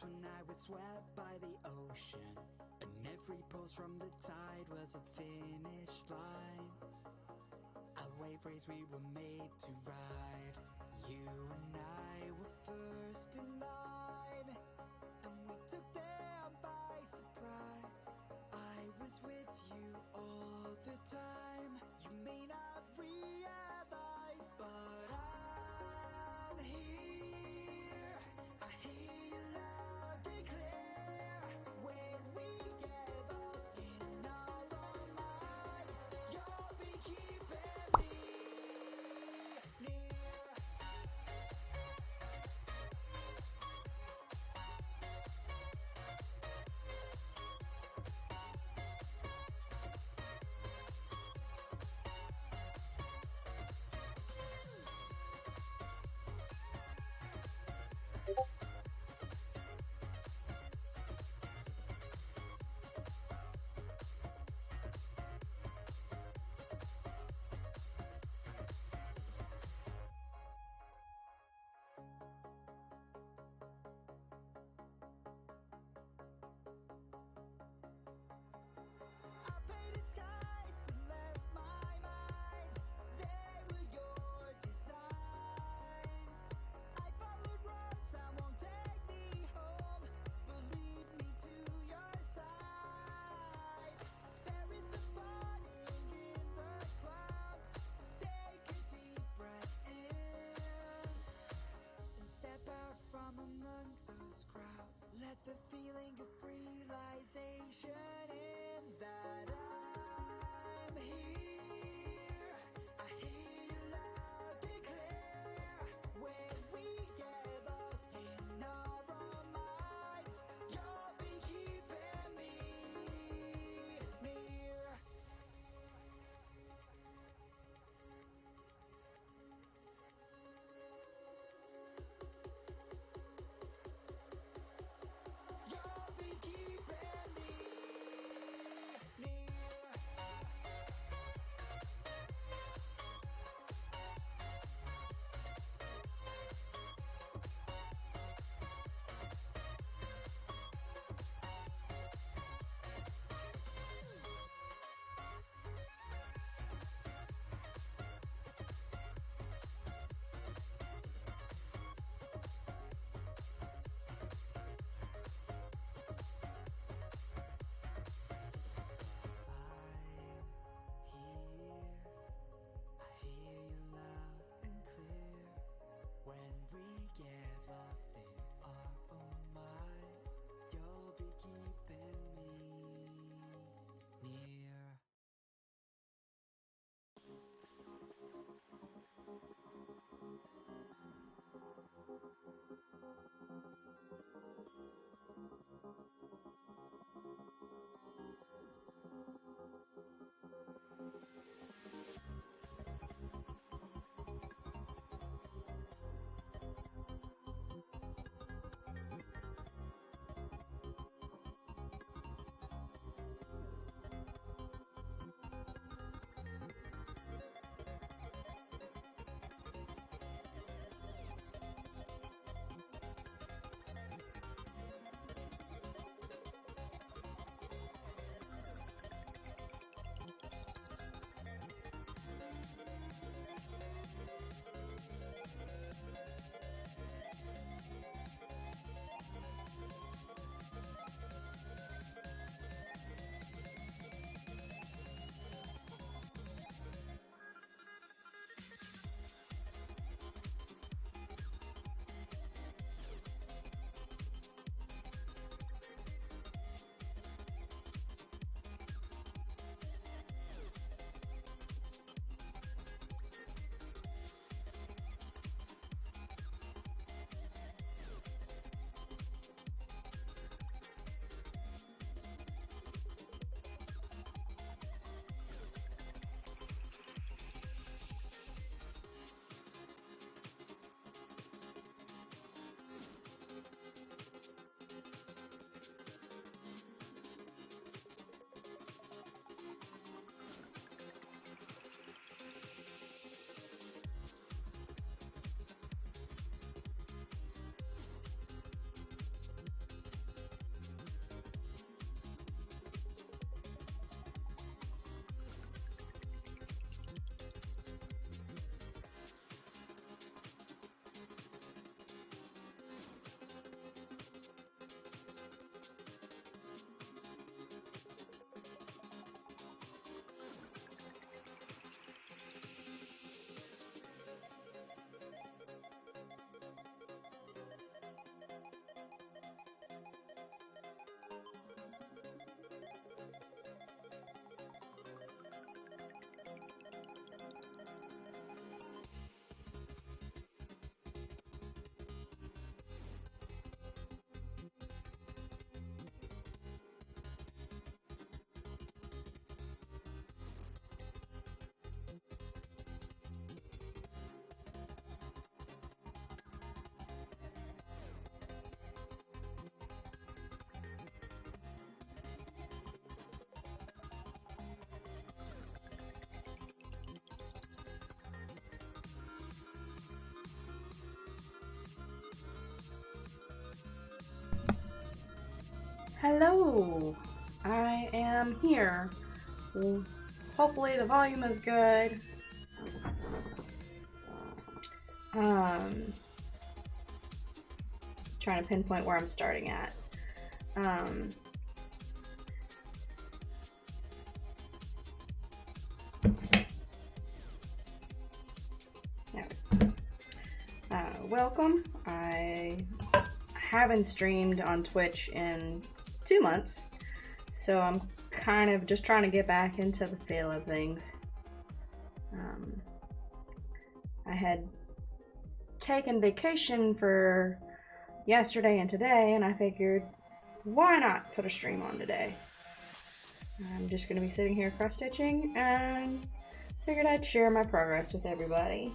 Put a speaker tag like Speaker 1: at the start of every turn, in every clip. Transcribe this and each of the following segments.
Speaker 1: when I was swept by the ocean, and every pulse from the tide was a finish line. A wave race we were made to ride. You and I were first in line, and we took them by surprise. I was with you all the time. You may not realize, but I'm here. I hear you loud and clear. When we get lost in our own minds, you'll be keeping me near. I painted skies that left my mind. They were your design. I followed roads that won't take me home, but lead me to your side. There is a burning in the clouds. Take a deep breath in and step out from among those crowds. Let the feeling of realization in that I'm here. I hear you loud and clear. When we get lost in our own minds, you'll be keeping me near. You'll be keeping me near.
Speaker 2: Hello, I am here. Well, hopefully the volume is good. Trying to pinpoint where I'm starting at. Welcome. I haven't streamed on Twitch in 2 months, so I'm kind of just trying to get back into the feel of things. I had taken vacation for yesterday and today, and I figured, why not put a stream on today? I'm just going to be sitting here cross-stitching, and figured I'd share my progress with everybody.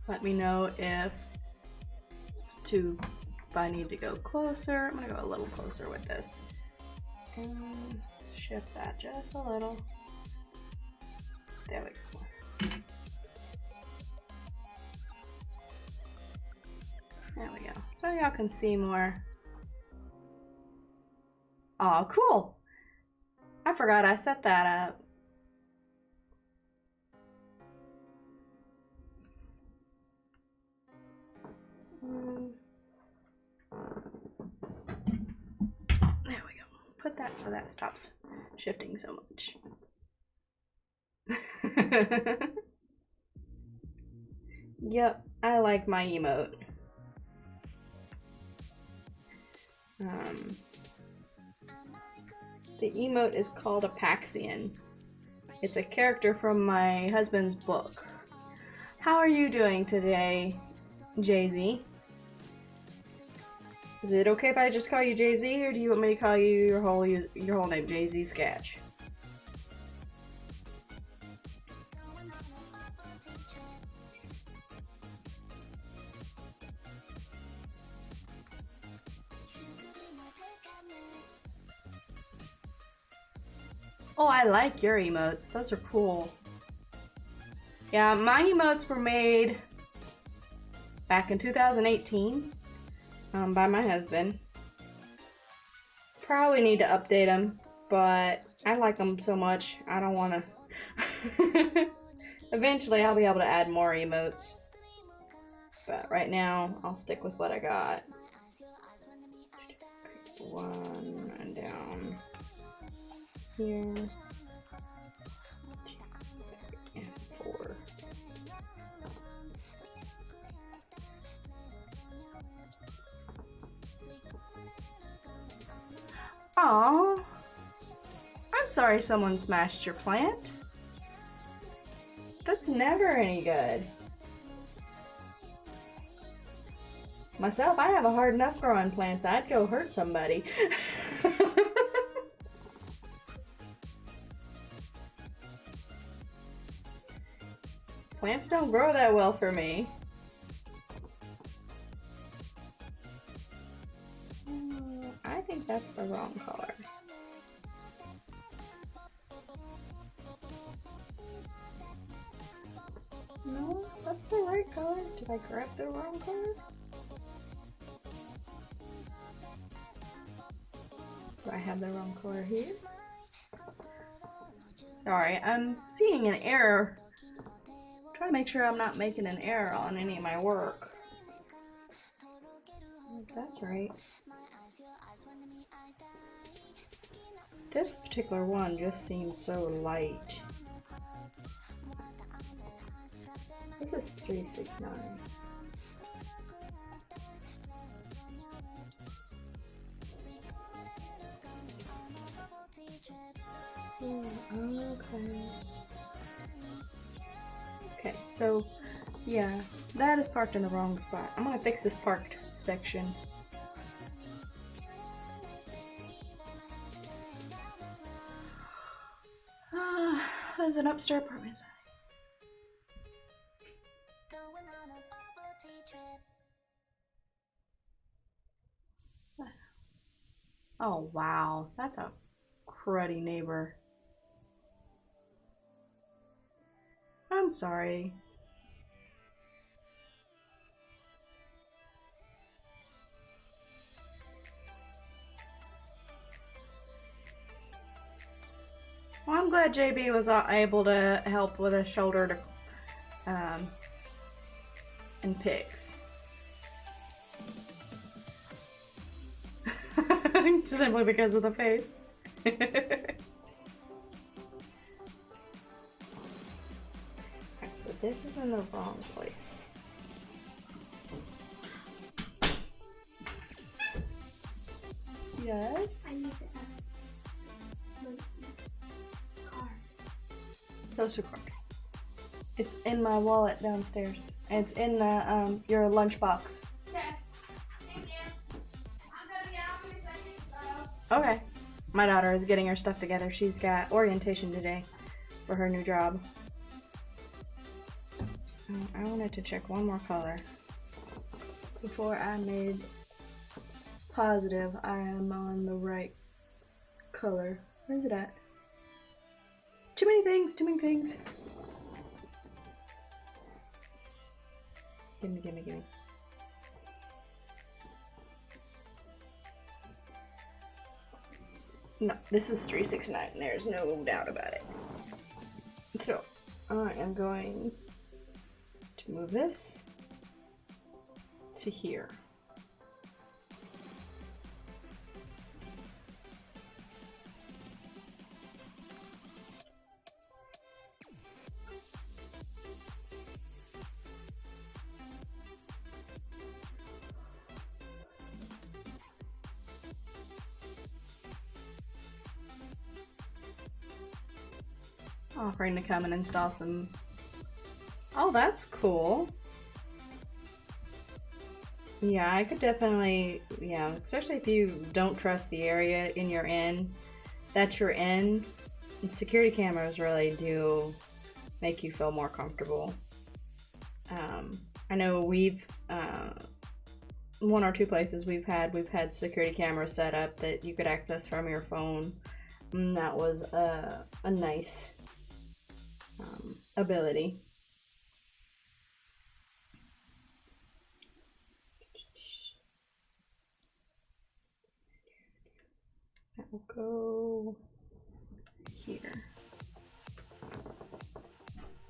Speaker 2: Let me know if I need to go closer. I'm gonna go a little closer with this. And shift that just a little. There we go. There we go. So y'all can see more. Oh, cool. I forgot I set that up. There we go. Put that so that stops shifting so much. Yep, I like my emote. The emote is called Apaxian. It's a character from my husband's book. How are you doing today, Jay-Z? Is it okay if I just call you Jay-Z, or do you want me to call you your whole name, Jay-Z Sketch? Oh, I like your emotes. Those are cool. Yeah, my emotes were made back in 2018 by my husband. Probably need to update them, but I like them so much, I don't want to. Eventually, I'll be able to add more emotes. But right now, I'll stick with what I got. 1 and down here. 2, 3, and 4. Aww. I'm sorry someone smashed your plant. That's never any good. Myself, I have a hard enough growing plants. I'd go hurt somebody. Plants don't grow that well for me. I think that's the wrong color. No, that's the right color. Did I grab the wrong color? Do I have the wrong color here? Sorry, I'm seeing an error. I'm trying to make sure I'm not making an error on any of my work. That's right. This particular one just seems so light. This is 369. Okay. Okay, so yeah, that is parked in the wrong spot. I'm gonna fix this parked section. There's an upstairs apartment. Oh wow, that's a cruddy neighbor. I'm sorry. I'm glad JB was able to help with a shoulder to, and picks. Simply because of the face. Alright, so this is in the wrong place. Yes?
Speaker 3: I need to ask my card.
Speaker 2: Social card. It's in my wallet downstairs. It's in the your lunchbox.
Speaker 3: Okay. Thank you. I'm gonna be out in a second, so.
Speaker 2: Okay. My daughter is getting her stuff together. She's got orientation today for her new job. I wanted to check one more color before I made positive I am on the right color. Where's it at? Too many things, too many things. Gimme, gimme, gimme. No, this is 369. There's no doubt about it. So, I am going to move this to here. Offering to come and install some. Oh, that's cool. Yeah, I could definitely, yeah, especially if you don't trust the area you're in, that you're in. Security cameras really do make you feel more comfortable. I know we've, one or two places we've had security cameras set up that you could access from your phone. And that was a nice ability. That will go here.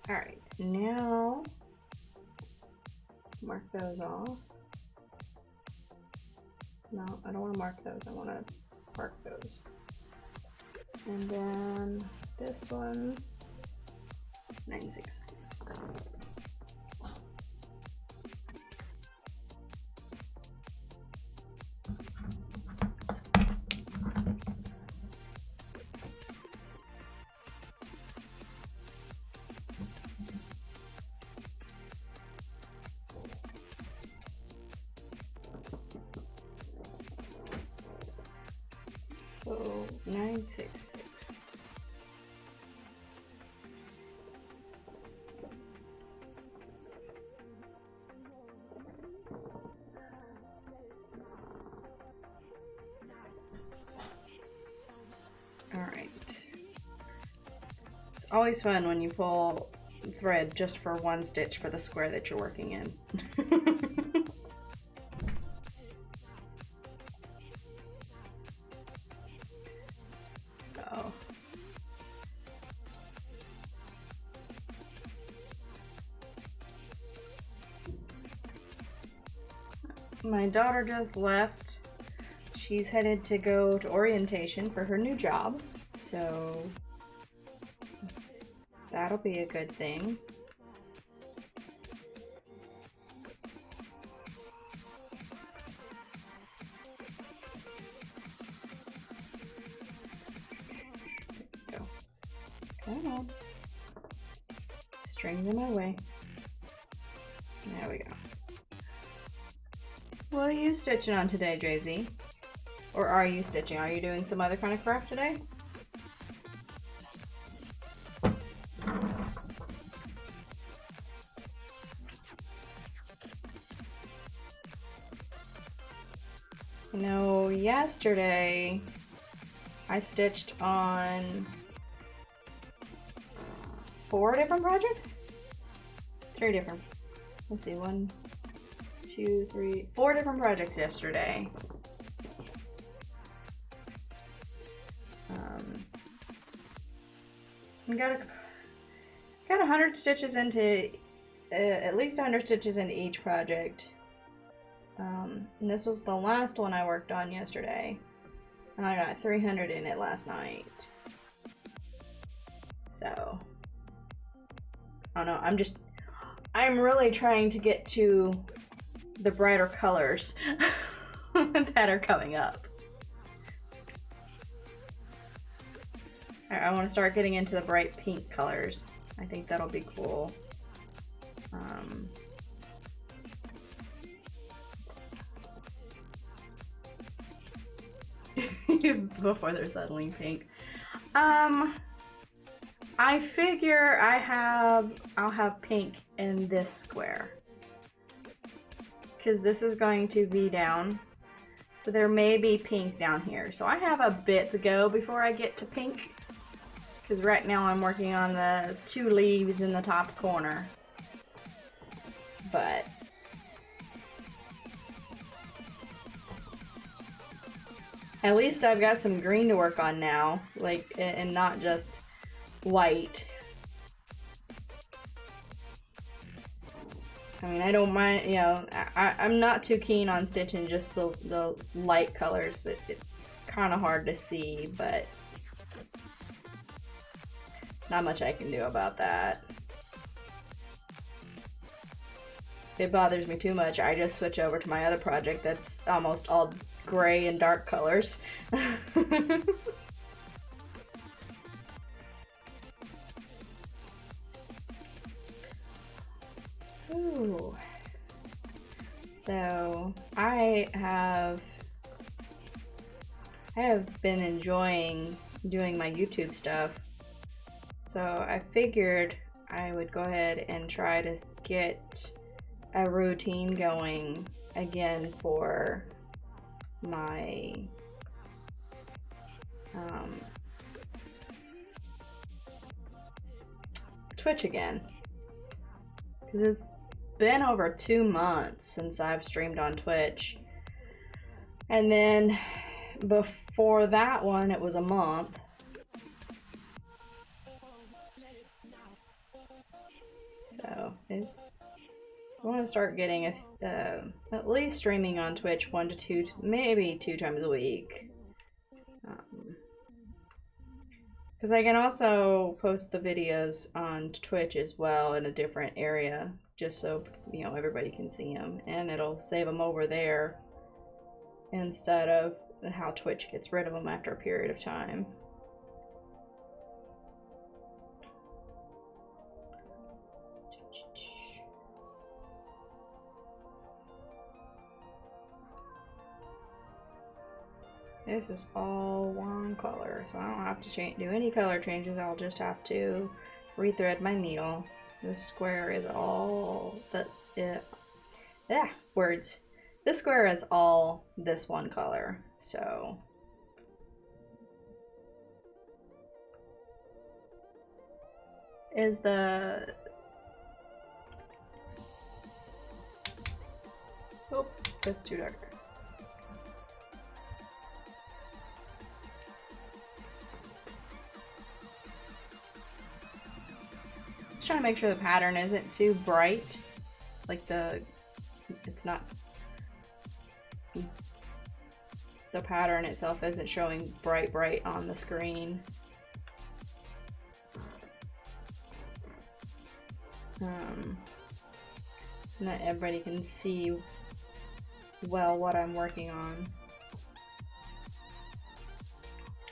Speaker 2: All right, now mark those off. No, I don't want to mark those. I want to park those. And then this one, 966. So 966. All right. It's always fun when you pull thread just for one stitch for the square that you're working in. Oh. My daughter just left. She's headed to go to orientation for her new job, so that'll be a good thing. Go. Come on. Strings in my way. There we go. What are you stitching on today, Jay-Z? Or are you stitching? Are you doing some other kind of craft today? You know, yesterday I stitched on 4 different projects? 3 different. Let's see, 1, 2, 3, 4 different projects yesterday. got 100 stitches into at least 100 stitches into each project. And this was the last one I worked on yesterday, and I got 300 in it last night. So I don't know. I'm really trying to get to the brighter colors that are coming up. I want to start getting into the bright pink colors. I think that'll be cool. Before they're suddenly pink. I figure I'll have pink in this square, because this is going to be down, so there may be pink down here. So I have a bit to go before I get to pink, because right now I'm working on the 2 leaves in the top corner. But at least I've got some green to work on now, like, and not just white. I mean, I don't mind, you know, I'm not too keen on stitching just the light colors. It's kind of hard to see, but not much I can do about that. If it bothers me too much, I just switch over to my other project that's almost all gray and dark colors. Ooh. So I have been enjoying doing my YouTube stuff, so I figured I would go ahead and try to get a routine going again for my Twitch again, because it's been over 2 months since I've streamed on Twitch, and then before that one it was a month. So it's, I want to start getting at least streaming on Twitch 1 to 2, maybe 2 times a week. Because I can also post the videos on Twitch as well in a different area, just so, you know, everybody can see them, and it'll save them over there instead of how Twitch gets rid of them after a period of time. This is all one color, so I don't have to do any color changes. I'll just have to rethread my needle. This square is all words. This square is all this one color, so is the oh, that's too dark. Trying to make sure the pattern isn't too bright, like it's not, the pattern itself isn't showing bright on the screen. Not everybody can see well what I'm working on.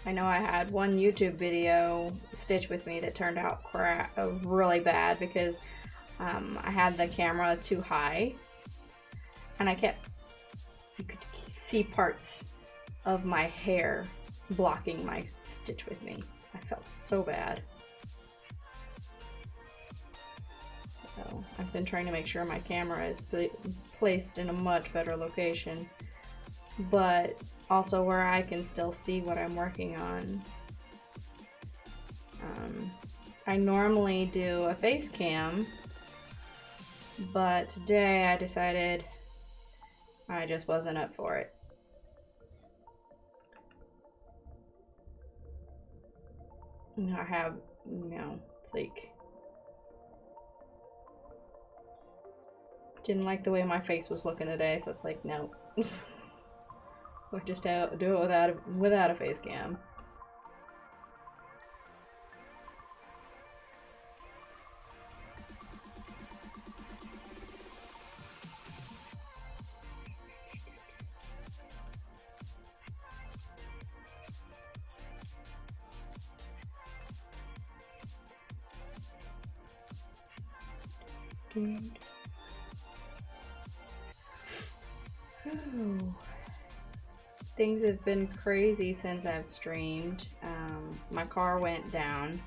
Speaker 2: I know I had one YouTube video, Stitch With Me, that turned out really bad because I had the camera too high, and you could see parts of my hair blocking my Stitch With Me. I felt so bad. So I've been trying to make sure my camera is placed in a much better location, but also where I can still see what I'm working on. I normally do a face cam, but today I decided I just wasn't up for it. I have you know, it's like, didn't like the way my face was looking today, so it's like, no. We'll just do it without a face cam. Oh. Things have been crazy since I've streamed. My car went down.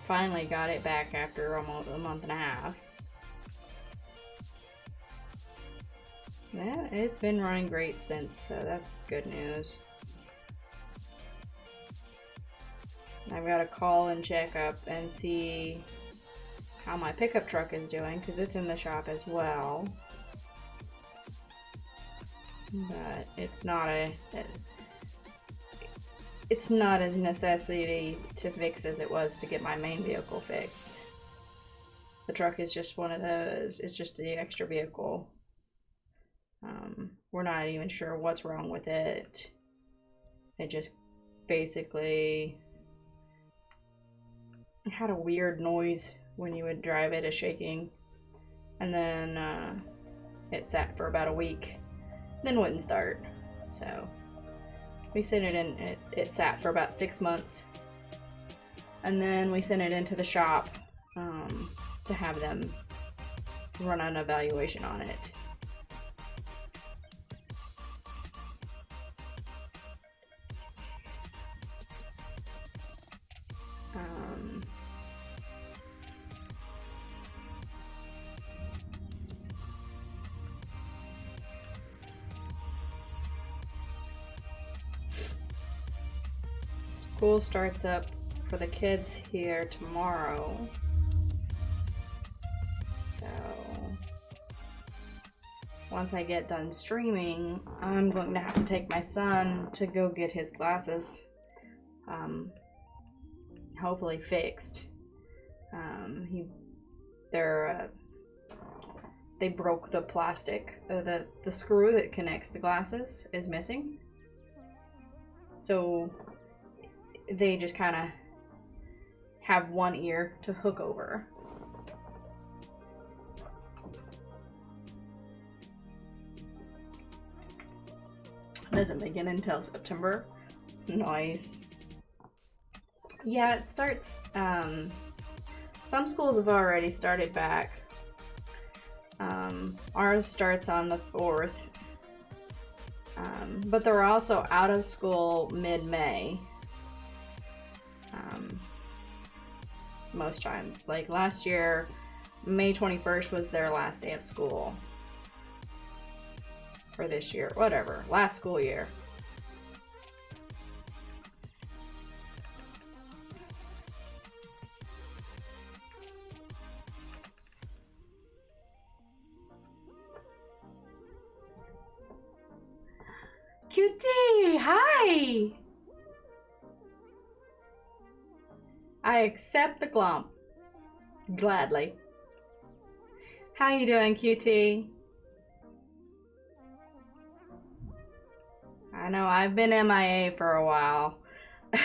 Speaker 2: Finally got it back after almost a month and a half. Yeah, it's been running great since, so that's good news. I've got to call and check up and see how my pickup truck is doing, because it's in the shop as well. But it's not a necessity to fix as it was to get my main vehicle fixed. The truck is just one of those, it's just the extra vehicle. We're not even sure what's wrong with it. It just basically had a weird noise when you would drive it, a shaking, and then it sat for about a week, then wouldn't start. So we sent it in, it sat for about 6 months, and then we sent it into the shop to have them run an evaluation on it. School starts up for the kids here tomorrow. So once I get done streaming, I'm going to have to take my son to go get his glasses hopefully fixed. They broke the plastic, the screw that connects the glasses is missing. So they just kind of have one ear to hook over. Doesn't begin until September. Nice. Yeah, it starts, some schools have already started back. Ours starts on the 4th. But they're also out of school mid-May. Most times. Like last year, May 21st was their last day of school. Or this year, whatever. Last school year. Cutie, hi! I accept the glomp. Gladly. How you doing, QT? I know, I've been MIA for a while. I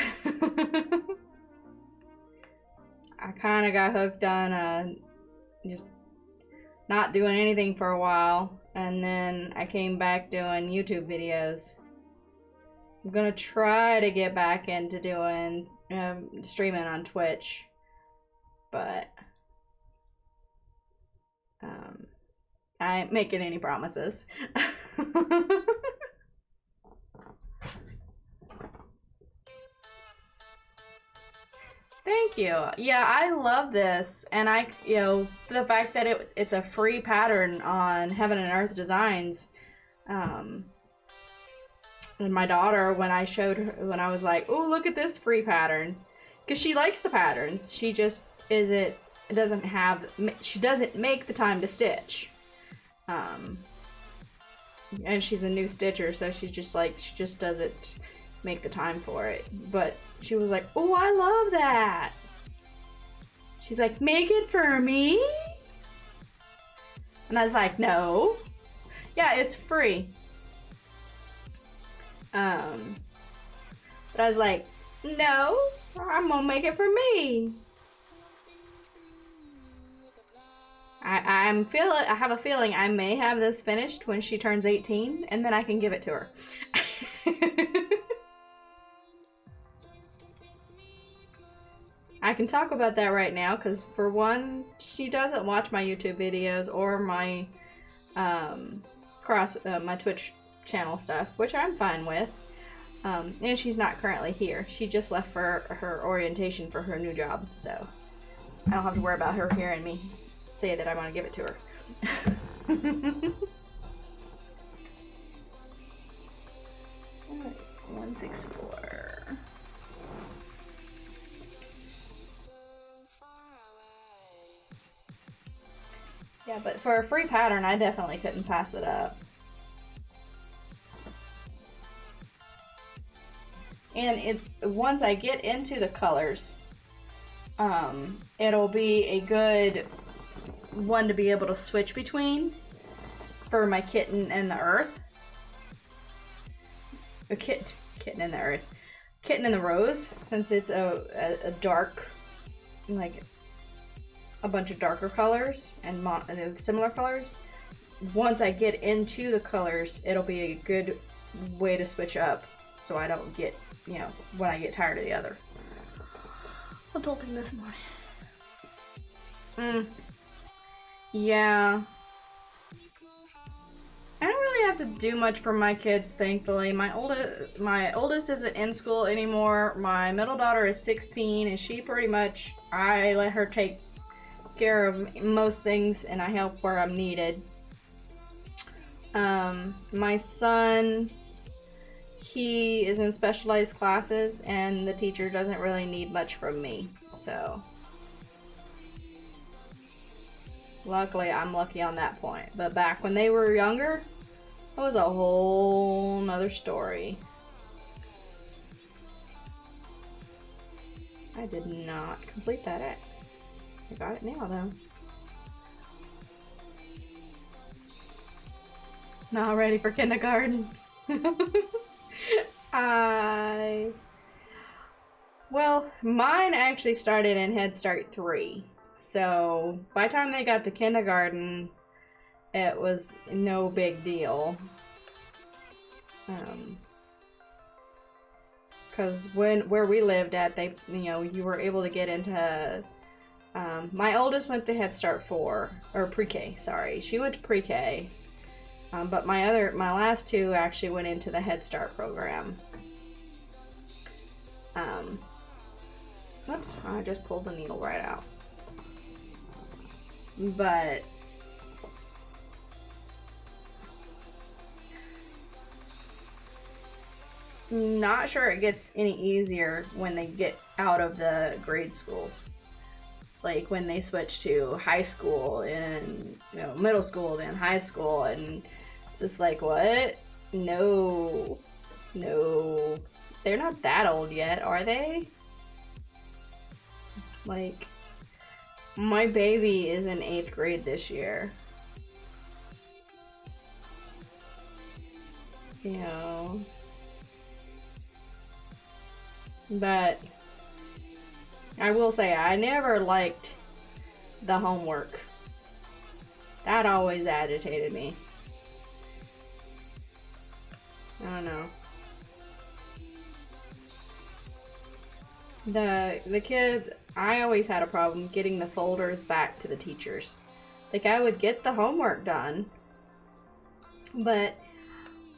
Speaker 2: kind of got hooked on just not doing anything for a while, and then I came back doing YouTube videos. I'm gonna try to get back into doing streaming on Twitch, but I ain't making any promises. Thank you. Yeah, I love this, and the fact that it's a free pattern on Heaven and Earth Designs. And my daughter, when I showed her, when I was like, "Oh, look at this free pattern," because she likes the patterns, she just doesn't make the time to stitch. and she's a new stitcher, so she's just like, she just doesn't make the time for it. But she was like, oh, I love that. She's like, make it for me? And I was like, no. Yeah, it's free. But I was like, no, I'm gonna make it for me. I have a feeling I may have this finished when she turns 18, and then I can give it to her. I can talk about that right now, because for one, she doesn't watch my YouTube videos or my my Twitch channel stuff, which I'm fine with. And she's not currently here. She just left for her orientation for her new job, so I don't have to worry about her hearing me say that I want to give it to her. Alright, 164. Yeah, but for a free pattern, I definitely couldn't pass it up. And once I get into the colors, it'll be a good one to be able to switch between for my kitten and the earth. A kitten and the earth. Kitten and the rose, since it's a dark, like a bunch of darker colors and similar colors. Once I get into the colors, it'll be a good way to switch up so I don't get, you know, when I get tired of the other. Adulting this morning. Yeah. I don't really have to do much for my kids, thankfully. My oldest isn't in school anymore. My middle daughter is 16, and she pretty much, I let her take care of most things, and I help where I'm needed. My son, he is in specialized classes, and the teacher doesn't really need much from me, so luckily I'm lucky on that point. But back when they were younger, that was a whole nother story. I did not complete that X. I got it now though. Not ready for kindergarten. Well, mine actually started in Head Start 3. So by the time they got to kindergarten, it was no big deal. Because where we lived at, they, you know, you were able to get into. My oldest went to Head Start 4 or pre-K. Sorry, she went to pre-K. But my last two actually went into the Head Start program. Oops, I just pulled the needle right out. But not sure it gets any easier when they get out of the grade schools. Like when they switch to high school and, you know, middle school, then high school, and it's just like, what? No. They're not that old yet, are they? Like, my baby is in 8th grade this year. You know. But I will say, I never liked the homework. That always agitated me. I don't know. The kids, I always had a problem getting the folders back to the teachers. Like, I would get the homework done, but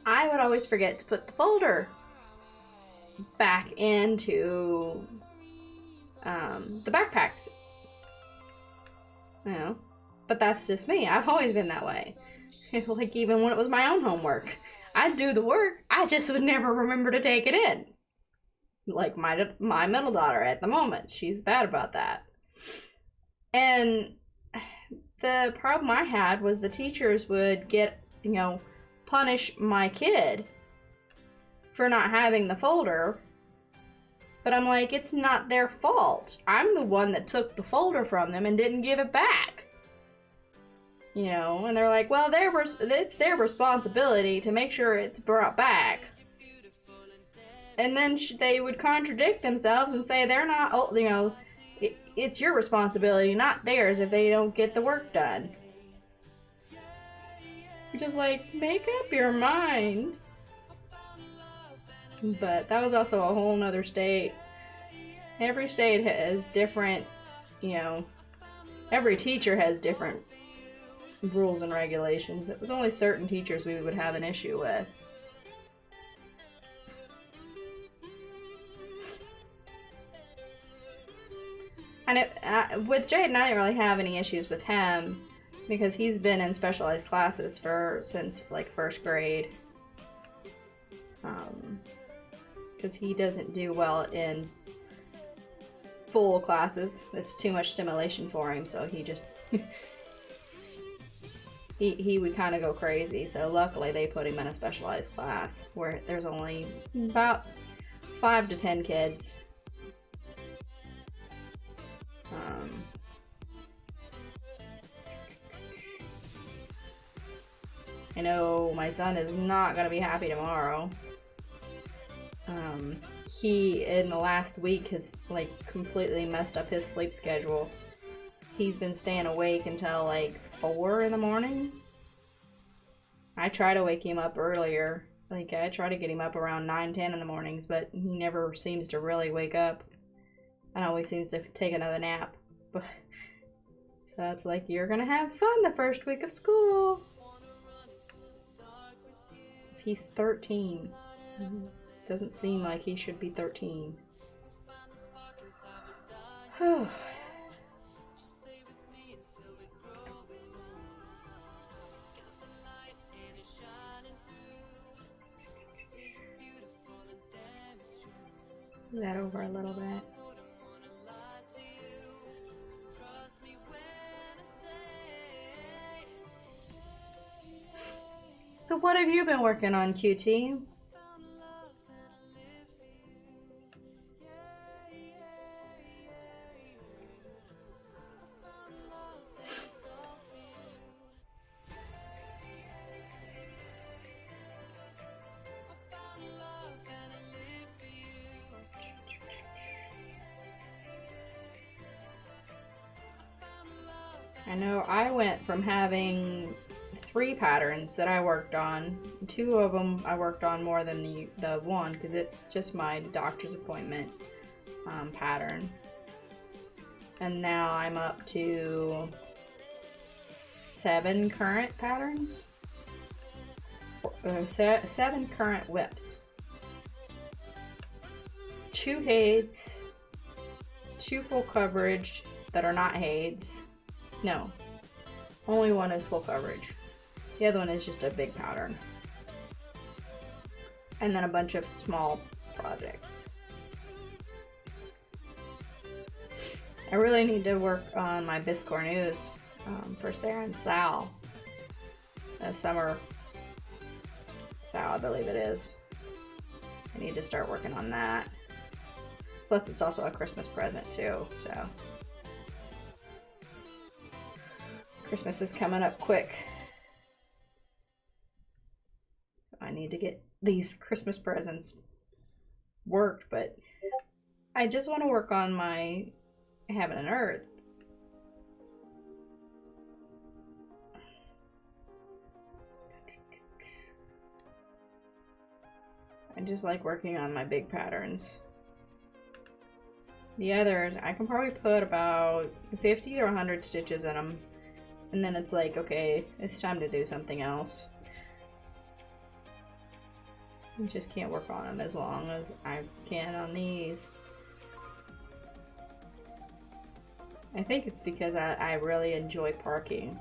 Speaker 2: I would always forget to put the folder back into the backpacks. You know, but that's just me. I've always been that way. Like, even when it was my own homework, I'd do the work, I just would never remember to take it in. Like my middle daughter at the moment, she's bad about that. And the problem I had was the teachers would get, you know, punish my kid for not having the folder. But I'm like, it's not their fault. I'm the one that took the folder from them and didn't give it back. You know, and they're like, well, it's their responsibility to make sure it's brought back. And then they would contradict themselves and say they're not, you know, it's your responsibility, not theirs, if they don't get the work done. Just like, make up your mind. But that was also a whole nother state. Every state has different, you know, every teacher has different rules and regulations. It was only certain teachers we would have an issue with. And with Jaden, I didn't really have any issues with him because he's been in specialized classes since like first grade. Because he doesn't do well in full classes. It's too much stimulation for him, so he just he would kind of go crazy. So luckily they put him in a specialized class where there's only about 5 to 10 kids. I know my son is not gonna be happy tomorrow. He, in the last week, has like completely messed up his sleep schedule. He's been staying awake until like 4 in the morning. I try to wake him up earlier. Like, I try to get him up around 9, 10 in the mornings, but he never seems to really wake up. And always seems to take another nap. So that's like, you're gonna have fun the first week of school. He's 13. Doesn't seem like he should be 13. That over a little bit. So what have you been working on, QT? I know I went from having 3 patterns that I worked on. 2 of them I worked on more than the one because it's just my doctor's appointment pattern. And now I'm up to 7 current patterns. 7 current whips. 2 HAEDs, 2 full coverage that are not HAEDs. No, only one is full coverage. The other one is just a big pattern. And then a bunch of small projects. I really need to work on my Biscornus for Sarah and Sal. Summer Sal, I believe it is. I need to start working on that. Plus it's also a Christmas present too, so. Christmas is coming up quick. I need to get these Christmas presents worked, but I just want to work on my Heaven and Earth. I just like working on my big patterns. The others, I can probably put about 50 or 100 stitches in them. And then it's like, okay, it's time to do something else. I just can't work on them as long as I can on these. I think it's because I really enjoy parking.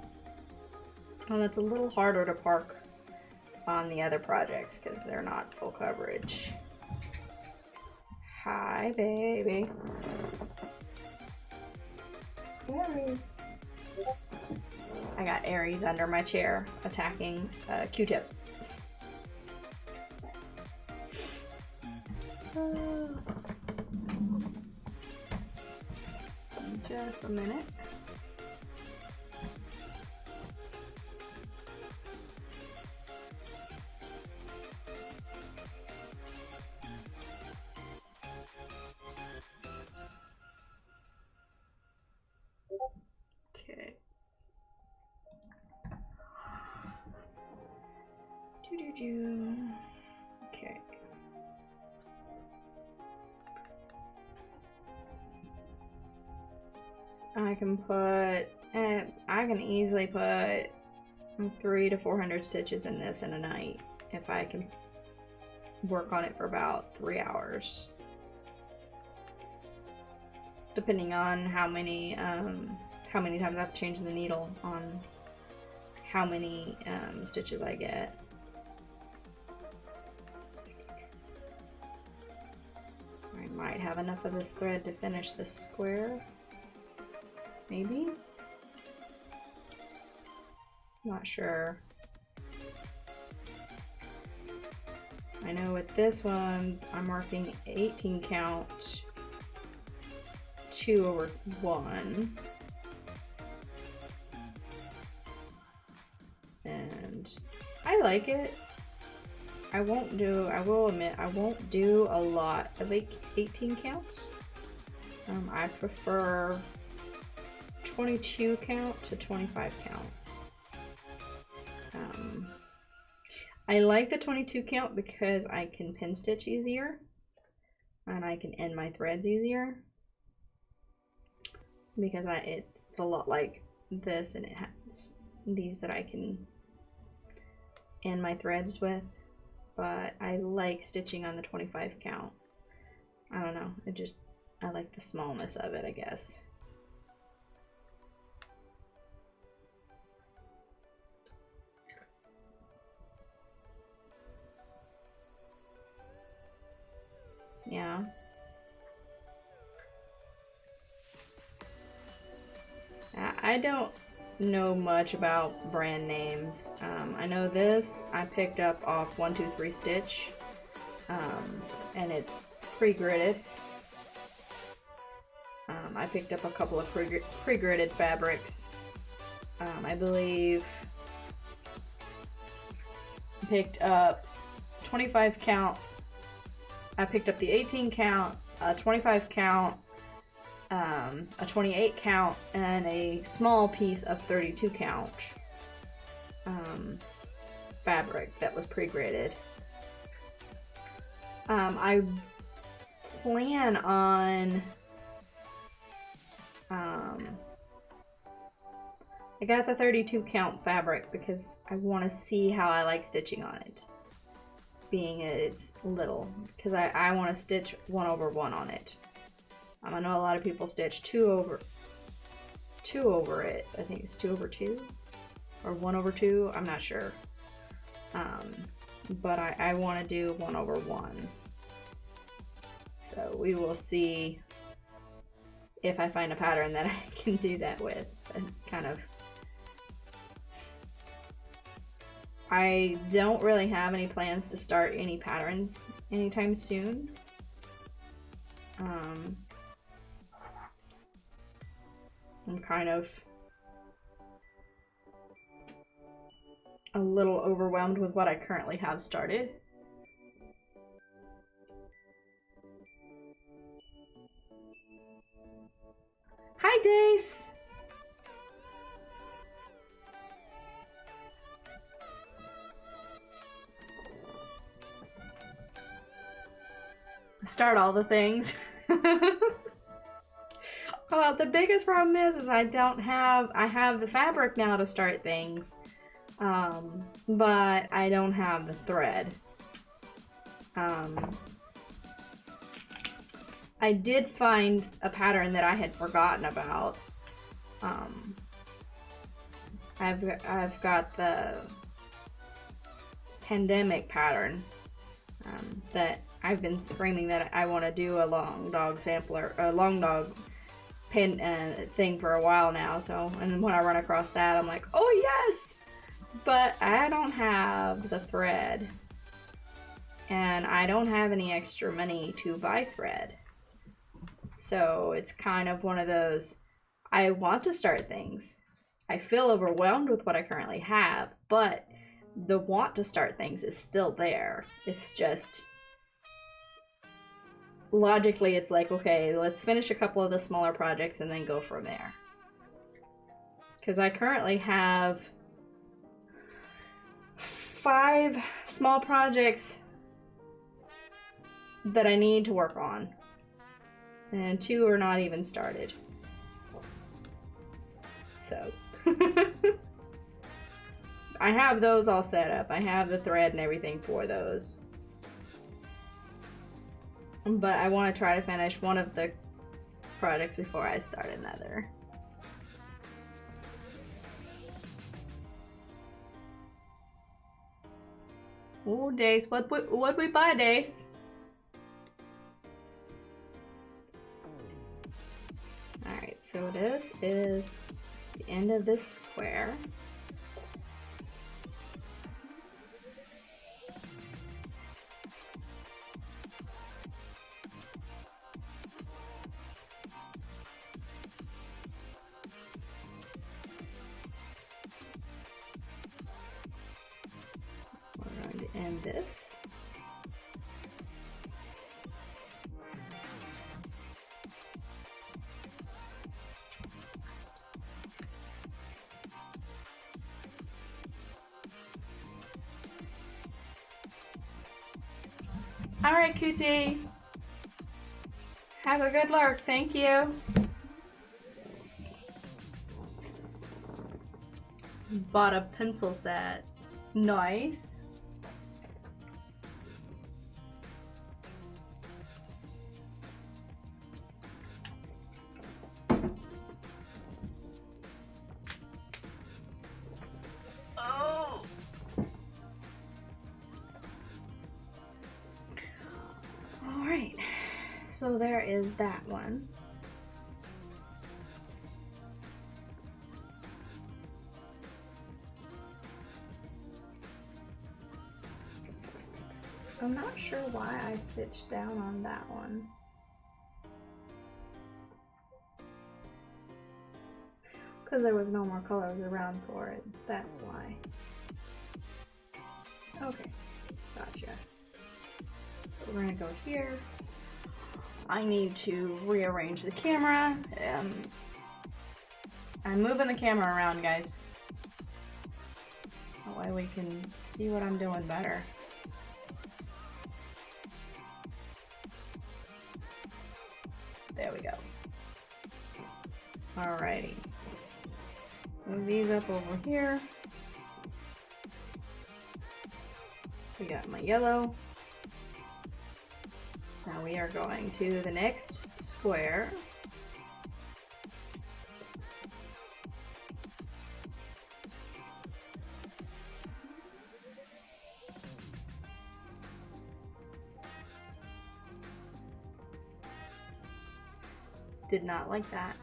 Speaker 2: And it's a little harder to park on the other projects because they're not full coverage. Hi, baby. Aries. I got Aries under my chair attacking Q-Tip. a minute. Okay. Doo-doo-doo. Okay. I can put, I can easily put 300 to 400 stitches in this in a night if I can work on it for about 3 hours. Depending on how many times I have to change the needle on how many stitches I get. I might have enough of this thread to finish this square. Maybe? Not sure. I know with this one, I'm marking 18 count 2/1. And I like it. I will admit, I won't do a lot of 18 counts. I prefer 22 count to 25 count. I like the 22 count because I can pin stitch easier and I can end my threads easier, because it's a lot like this, and it has these that I can end my threads with. But I like stitching on the 25 count. I don't know, I like the smallness of it, I guess. Yeah. I don't know much about brand names. I know this I picked up off 123 Stitch, and it's pre-gridded. I picked up a couple of pre-gridded fabrics. I believe I picked up 25 count. I picked up the 18 count, a 25 count, a 28 count, and a small piece of 32 count fabric that was pre-gridded. I plan on I got the 32 count fabric because I want to see how I like stitching on it, being it's little, because I want to stitch 1/1 on it. I know a lot of people stitch 2 over it. I think it's 2/2 or 1/2. I'm not sure. But I want to do 1/1. So we will see if I find a pattern that I can do that with. It's kind of... I don't really have any plans to start any patterns anytime soon. I'm kind of a little overwhelmed with what I currently have started. Hi, Dace! Start all the things. Well, the biggest problem is I have the fabric now to start things, but I don't have the thread. I did find a pattern that I had forgotten about. I've got the pandemic pattern that I've been screaming that I want to do a long dog sampler, a long dog pin thing for a while now. So, and then when I run across that, I'm like, oh yes! But I don't have the thread, and I don't have any extra money to buy thread. So it's kind of one of those, I want to start things. I feel overwhelmed with what I currently have, but the want to start things is still there. It's just logically it's like, okay, let's finish a couple of the smaller projects and then go from there. Because I currently have 5 small projects that I need to work on, and 2 are not even started. So I have those all set up. I have the thread and everything for those. But I want to try to finish one of the projects before I start another. Oh, Dace, what we buy, Dace? Alright, so this is the end of this square. We're going to end this. Alright, QT. Have a good lurk, thank you. Bought a pencil set. Nice. Oh. All right. So there is that one. I'm not sure why I stitched down on that one. Because there was no more colors around for it. That's why. Okay, gotcha. So we're gonna go here. I need to rearrange the camera. I'm moving the camera around, guys. That way we can see what I'm doing better. There we go. Alrighty. Move these up over here. We got my yellow. Now we are going to the next square. Did not like that.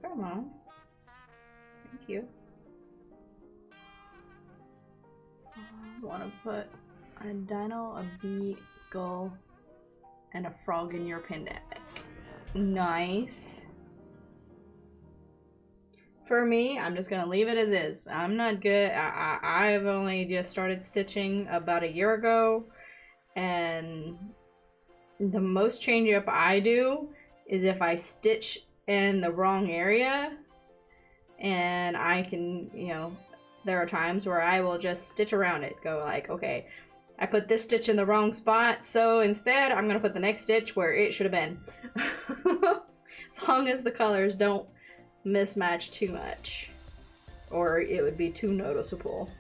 Speaker 2: Come on. Thank you. I want to put a dino, a bee, skull, and a frog in your pandemic. Nice. For me, I'm just gonna leave it as is. I'm not good. I've only just started stitching about a year ago, and the most change up I do is if I stitch in the wrong area, and I can, you know, there are times where I will just stitch around it. Go like, okay, I put this stitch in the wrong spot, so instead I'm gonna put the next stitch where it should have been. As long as the colors don't mismatch too much, or it would be too noticeable.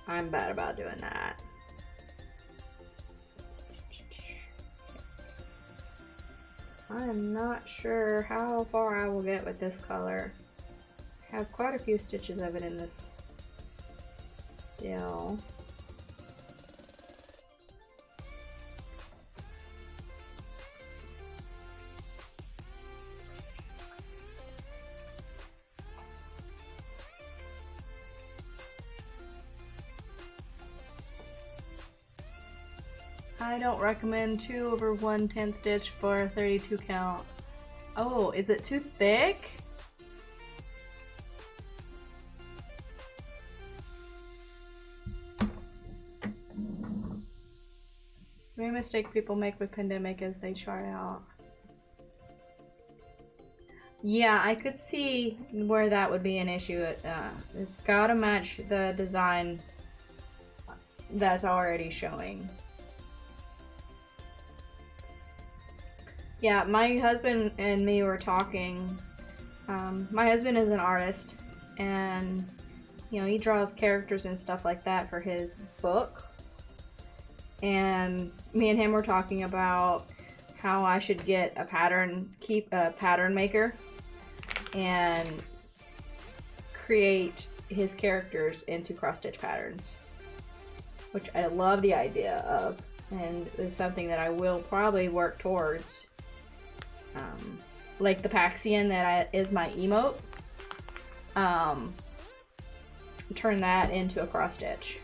Speaker 2: I'm bad about doing that. I am not sure how far I will get with this color. I have quite a few stitches of it in this deal. I don't recommend 2 over 1/10 stitch for a 32 count. Oh, is it too thick? The main mistake people make with Pandemic is they try out. Yeah, I could see where that would be an issue. It's gotta match the design that's already showing. Yeah, my husband and me were talking. My husband is an artist, and you know, he draws characters and stuff like that for his book. And me and him were talking about how I should get a pattern maker and create his characters into cross-stitch patterns, which I love the idea of, and it's something that I will probably work towards. Like the Paxian that is my emote, turn that into a cross-stitch,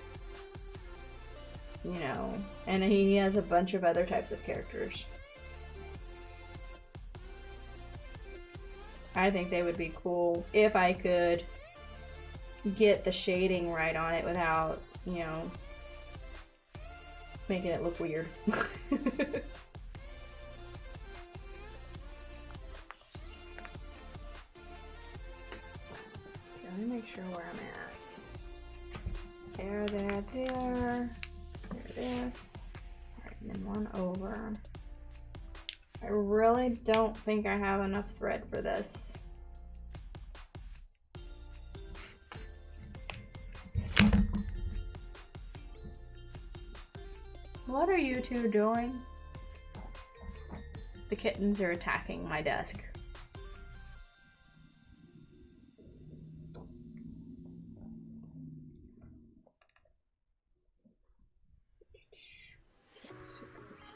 Speaker 2: you know, and he has a bunch of other types of characters. I think they would be cool if I could get the shading right on it without, you know, making it look weird. Let me make sure where I'm at. There. There. Alright, and then 1 over. I really don't think I have enough thread for this. What are you two doing? The kittens are attacking my desk.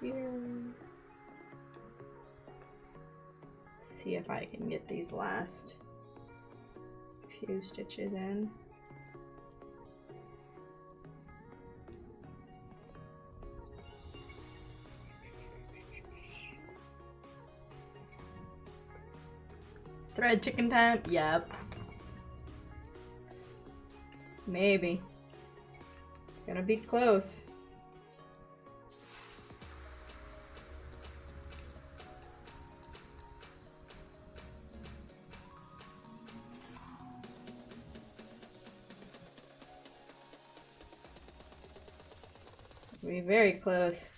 Speaker 2: Here. See if I can get these last few stitches in. Thread chicken time? Yep. Maybe. Gonna be close. Be very close.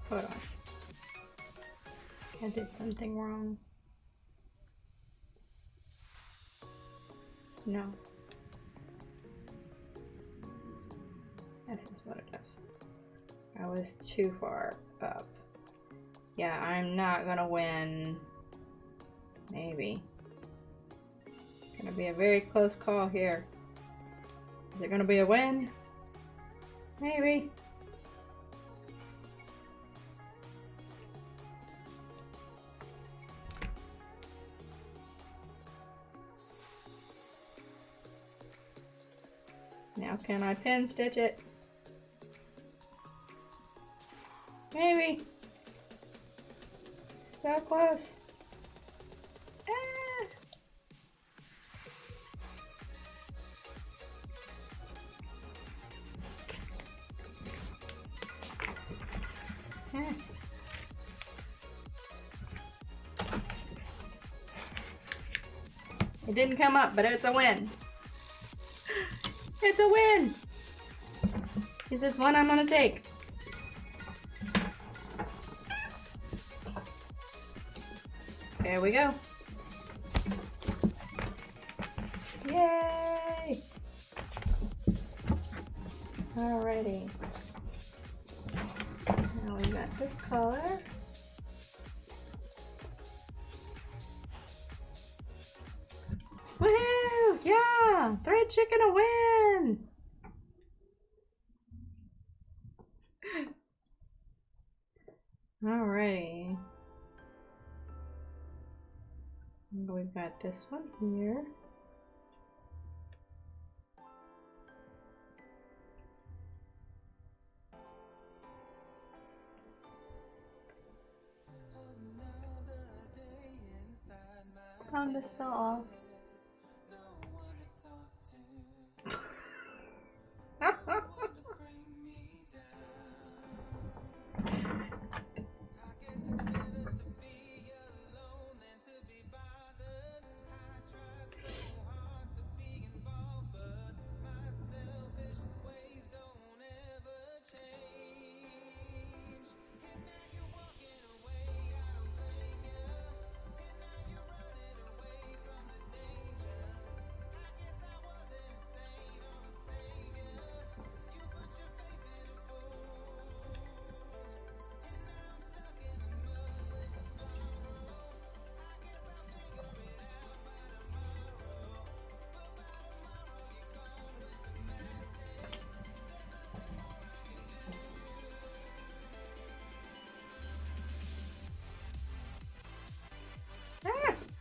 Speaker 2: Hold on. I did something wrong. No. This is what it is. I was too far up. Yeah, I'm not gonna win. Maybe. Gonna be a very close call here. Is it gonna be a win? Maybe. Now can I pin stitch it? Maybe. So close. Ah. Ah. It didn't come up, but it's a win. It's a win! Because it's one I'm gonna take. There we go. Yay! Alrighty. Now we got this color. Yeah, thread chicken a win. Alrighty. We've got this one here. Sound is still off.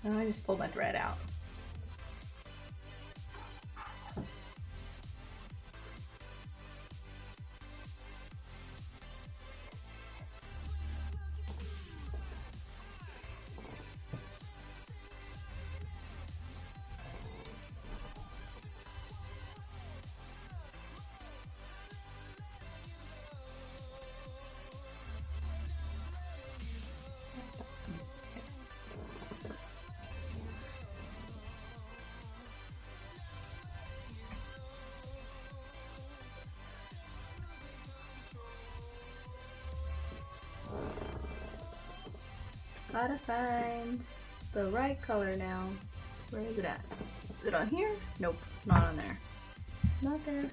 Speaker 2: Oh, I just pulled my thread out. Gotta find the right color now. Where is it at? Is it on here? Nope, it's not on there. Not there.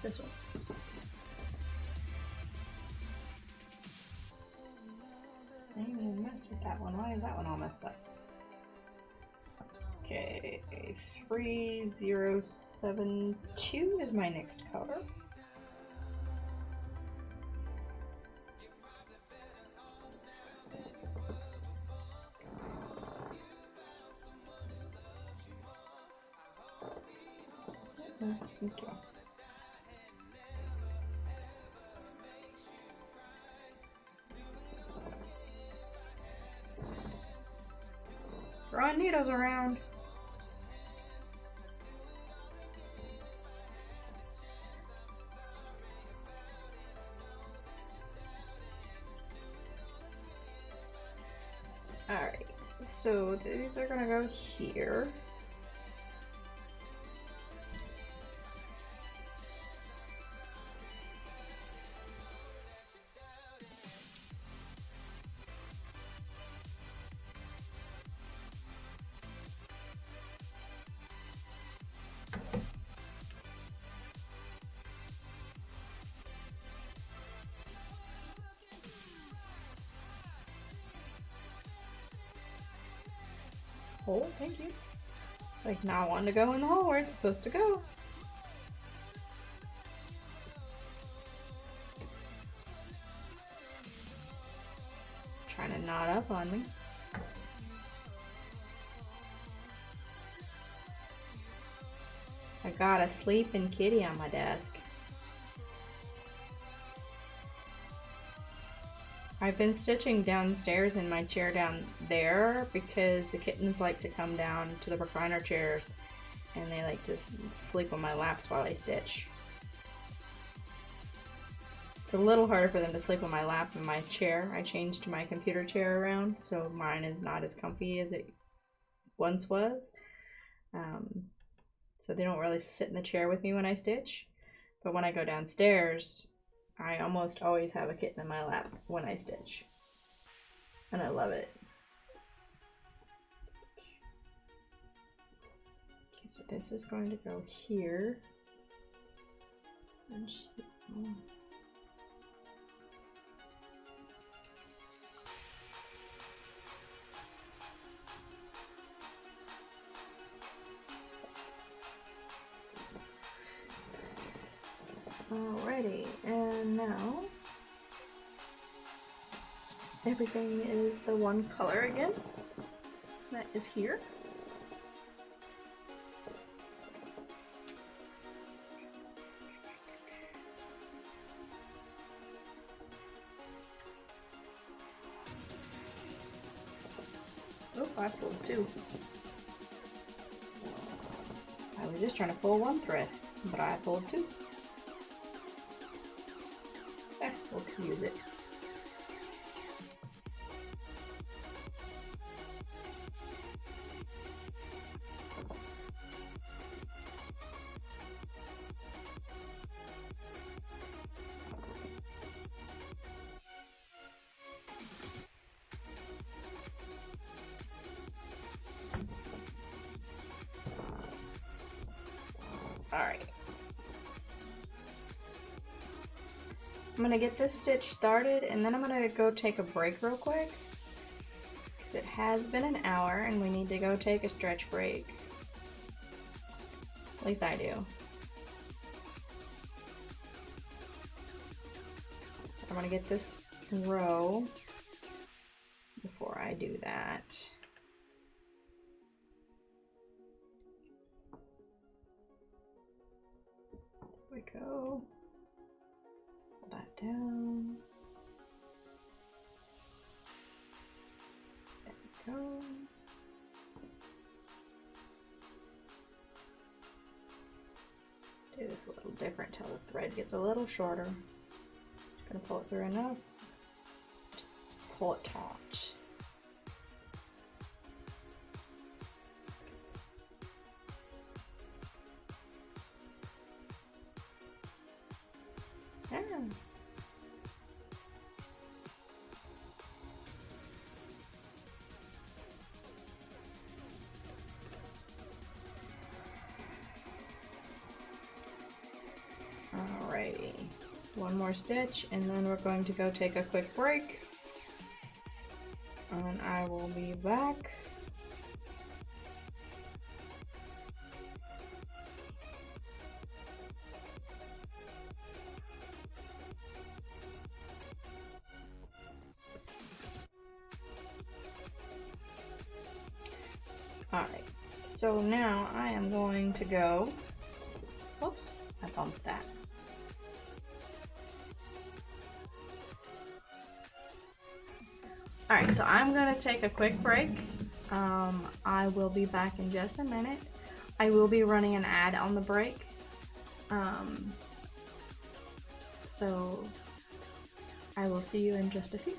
Speaker 2: This one. I didn't even mess with that one. Why is that one all messed up? Okay, 3072 is my next color. Okay. Throwing needles around. Alright, so these are gonna go here. Oh, thank you. It's like not wanting to go in the hole where it's supposed to go. Trying to knot up on me. I got a sleeping kitty on my desk. I've been stitching downstairs in my chair down there because the kittens like to come down to the recliner chairs and they like to sleep on my laps while I stitch. It's a little harder for them to sleep on my lap in my chair. I changed my computer chair around, so mine is not as comfy as it once was. So they don't really sit in the chair with me when I stitch. But when I go downstairs, I almost always have a kitten in my lap when I stitch. And I love it. Okay, so this is going to go here. And Alrighty, and now everything is the one color again. That is here. Oh, I pulled two. I was just trying to pull one thread, but I pulled two. There, we'll use it. Alright. I'm gonna get this stitch started and then I'm gonna go take a break real quick. Because it has been an hour and we need to go take a stretch break. At least I do. I'm gonna get this row before I do that. There we go. Pull that down. There we go. Do this a little different till the thread gets a little shorter. Just gonna pull it through enough to pull it taut. Yeah. Alrighty, one more stitch and then we're going to go take a quick break and I will be back. Alright, so now I am going to go, whoops, I bumped that. Alright, so I'm going to take a quick break. I will be back in just a minute. I will be running an ad on the break. So I will see you in just a few.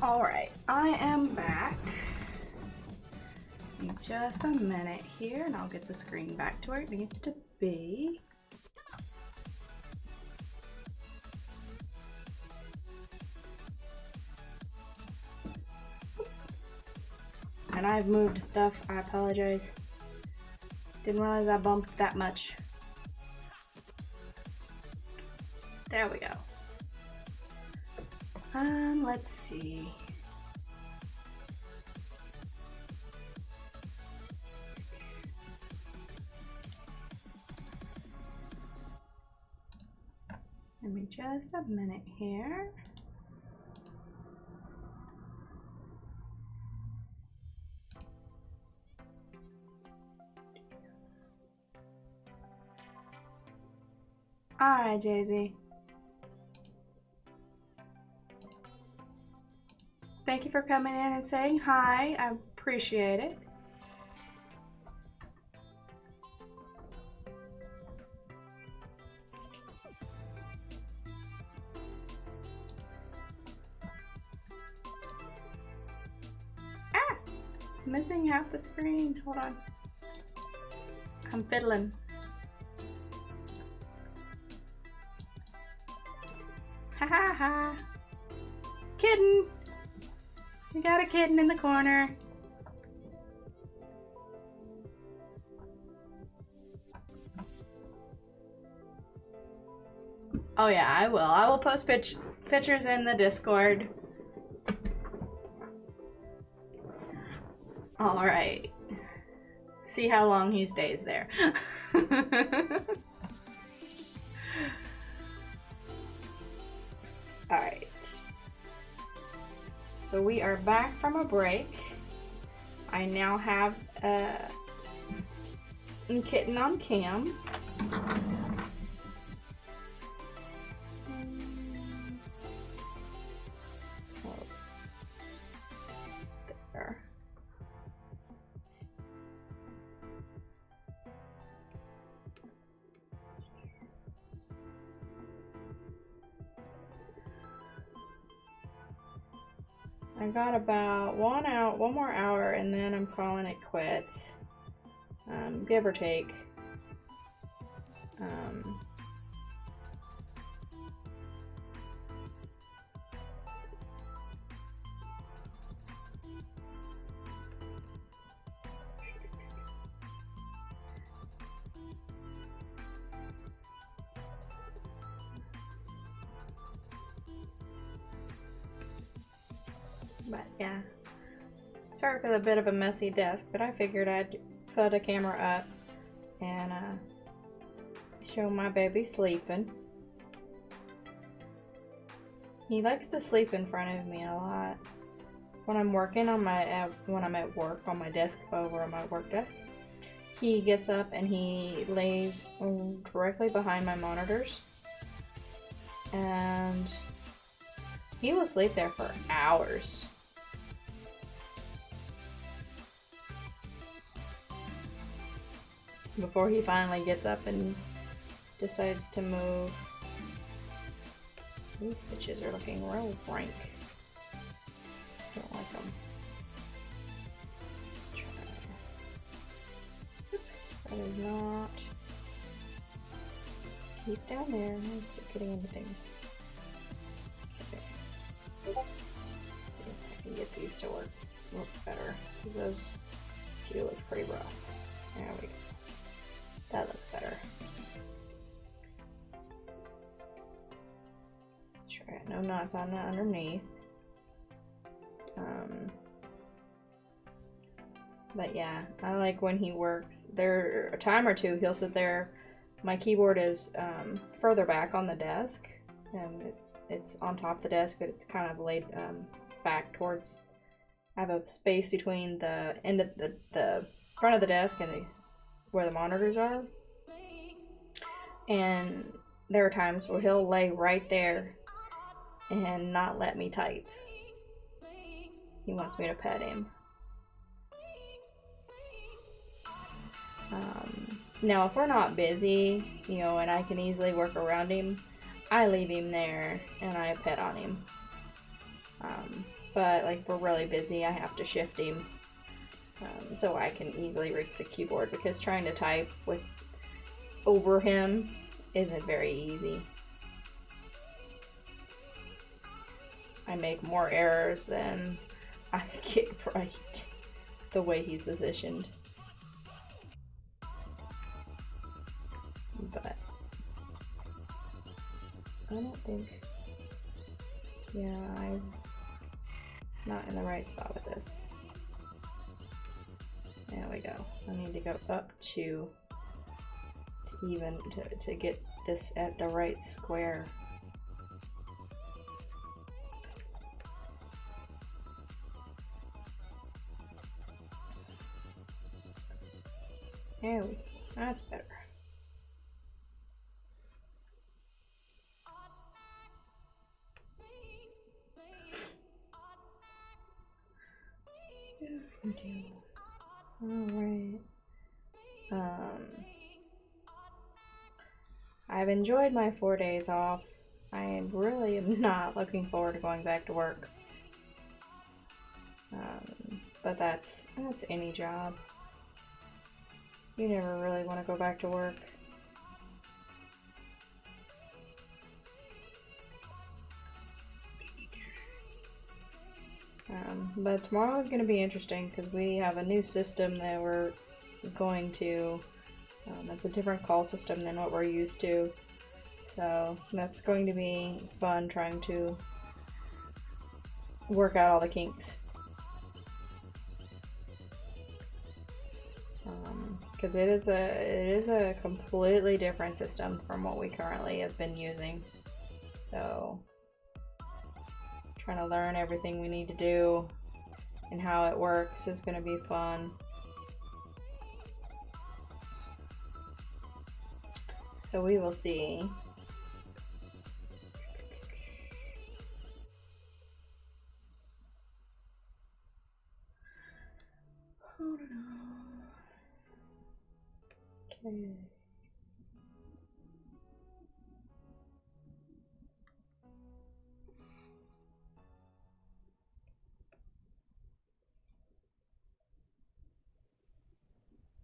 Speaker 2: Alright, I am back. In just a minute here, and I'll get the screen back to where it needs to be. And I've moved stuff, I apologize. Didn't realize I bumped that much. There we go. Let's see. Give me just a minute here. All right, Jay-Z. Thank you for coming in and saying hi. I appreciate it. Ah! It's missing half the screen. Hold on. I'm fiddling. Ha ha ha. Kitten! We got a kitten in the corner. Oh yeah, I will. I will post pictures in the Discord. All right. See how long he stays there. All right. So we are back from a break. I now have a kitten on cam. There. I got about one more hour, and then I'm calling it quits, give or take. But yeah, sorry for the bit of a messy desk, but I figured I'd put a camera up and show my baby sleeping. He likes to sleep in front of me a lot. When I'm working on my, when I'm at work on my desk over on my work desk, he gets up and he lays directly behind my monitors, and he will sleep there for hours. Before he finally gets up and decides to move. These stitches are looking real rank. Don't like them. That is not. Keep down there. Keep getting into things. Okay. See if I can get these to look better. Those do look pretty rough. There we go. That looks better. Sure, no knots on that underneath. But yeah, I like when he works. There, a time or two, he'll sit there. My keyboard is further back on the desk, and it's on top of the desk, but it's kind of laid back towards. I have a space between the end of the front of the desk and where the monitors are, and there are times where he'll lay right there and not let me type. He wants me to pet him. Now if we're not busy, you know, and I can easily work around him, I leave him there and I pet on him. but like we're really busy, I have to shift him so I can easily reach the keyboard, because trying to type with over him isn't very easy. I make more errors than I get right the way he's positioned. But I don't think, yeah, I'm not in the right spot with this. There we go. I need to go up to even to get this at the right square. There we go. That's better. Alright. I've enjoyed my 4 days off. I really am not looking forward to going back to work. But that's any job. You never really want to go back to work. But tomorrow is going to be interesting because we have a new system that we're going to, it's a different call system than what we're used to. So that's going to be fun, trying to work out all the kinks. Because it is a completely different system from what we currently have been using. So trying to learn everything we need to do and how it works is going to be fun. So we will see. Okay.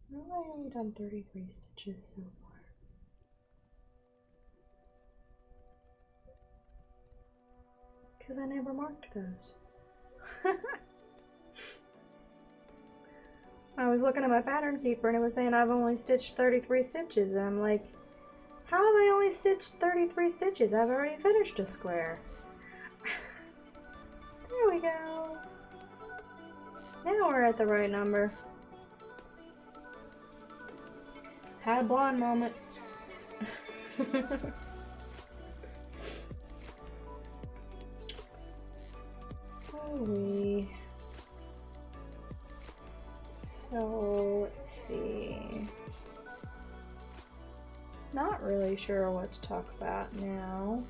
Speaker 2: Why have I only done 33 stitches so far? Because I never marked those. I was looking at my pattern keeper and it was saying I've only stitched 33 stitches, and I'm like, how have I only stitched 33 stitches? I've already finished a square. There we go. Now we're at the right number. Had a blonde moment. Holy. So, let's see. Not really sure what to talk about now.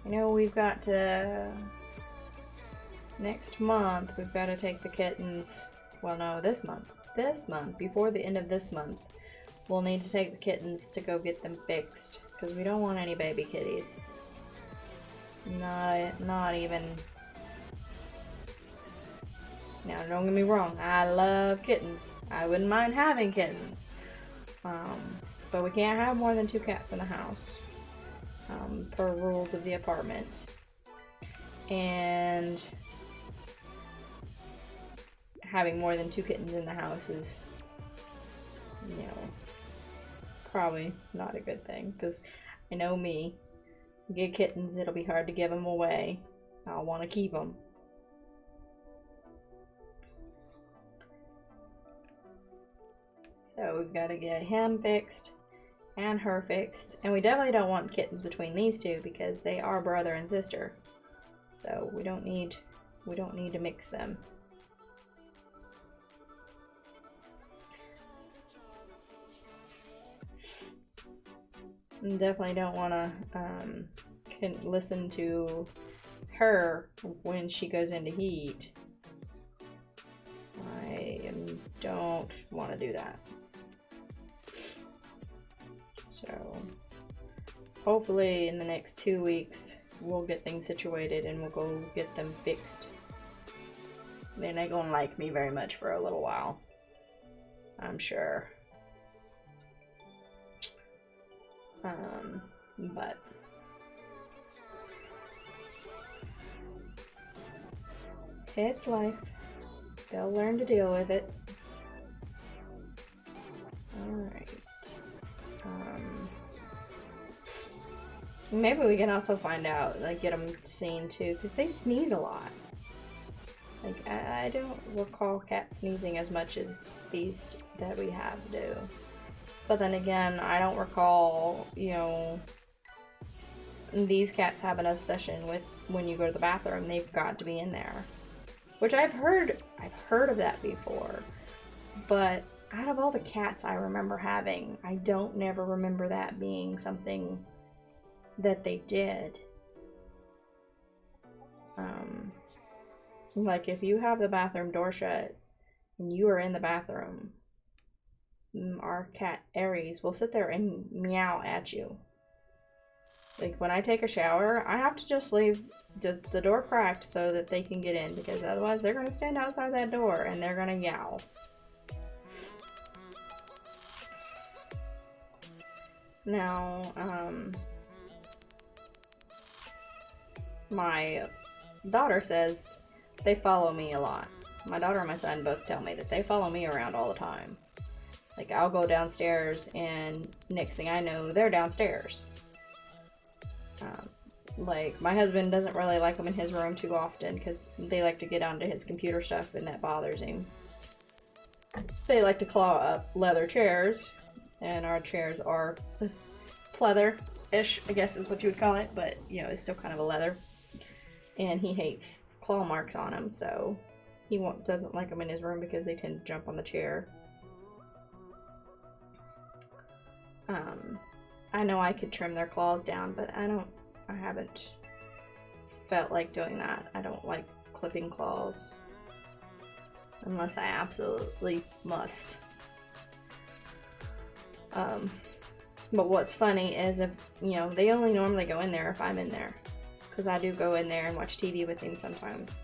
Speaker 2: I know we've got to, next month, we've got to take the kittens, well no, this month, before the end of this month, we'll need to take the kittens to go get them fixed, because we don't want any baby kitties. Not even. Now, don't get me wrong, I love kittens. I wouldn't mind having kittens. But we can't have more than 2 cats in the house, per rules of the apartment. And having more than 2 kittens in the house is, you know, probably not a good thing, because I know me. Get kittens, it'll be hard to give them away. I'll want to keep them. So we've got to get him fixed and her fixed, and we definitely don't want kittens between these two because they are brother and sister. So we don't need to mix them. And definitely don't want to listen to her when she goes into heat. I don't want to do that. So hopefully in the next 2 weeks we'll get things situated and we'll go get them fixed. They ain't gonna like me very much for a little while, I'm sure. But it's life. They'll learn to deal with it. Alright. Maybe we can also find out, like, get them seen too, because they sneeze a lot. Like, I don't recall cats sneezing as much as these that we have do. But then again, I don't recall, you know, these cats having a session with when you go to the bathroom, they've got to be in there. Which I've heard of that before. But out of all the cats I remember having, I don't never remember that being something that they did. Like if you have the bathroom door shut and you are in the bathroom, our cat Aries will sit there and meow at you. Like when I take a shower, I have to just leave the door cracked so that they can get in, because otherwise they're going to stand outside that door and they're going to yowl. Now, my daughter says they follow me a lot. My daughter and my son both tell me that they follow me around all the time. Like I'll go downstairs and next thing I know, they're downstairs. Like my husband doesn't really like them in his room too often because they like to get onto his computer stuff and that bothers him. They like to claw up leather chairs, and our chairs are pleather-ish, I guess is what you would call it, but you know, it's still kind of a leather. And he hates claw marks on them, so he doesn't like them in his room because they tend to jump on the chair. I know I could trim their claws down, but I haven't felt like doing that. I don't like clipping claws unless I absolutely must. But what's funny is if, you know, they only normally go in there if I'm in there. Because I do go in there and watch TV with him sometimes.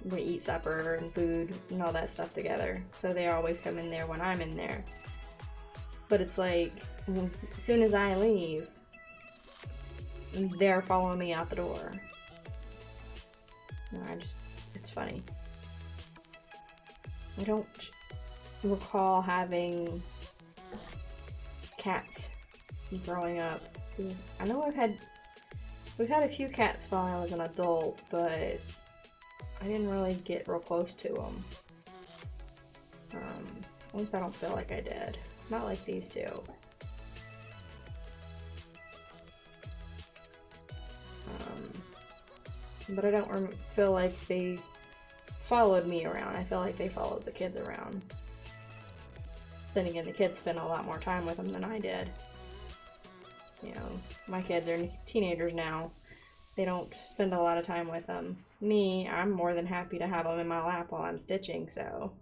Speaker 2: We eat supper and food and all that stuff together. So they always come in there when I'm in there. But it's like, as soon as I leave, they're following me out the door. And it's funny. I don't recall having cats growing up. I know we've had a few cats while I was an adult, but I didn't really get real close to them. At least I don't feel like I did. Not like these two. But I don't feel like they followed me around. I feel like they followed the kids around. Then again, the kids spent a lot more time with them than I did. You know, my kids are teenagers now. They don't spend a lot of time with them. Me, I'm more than happy to have them in my lap while I'm stitching, so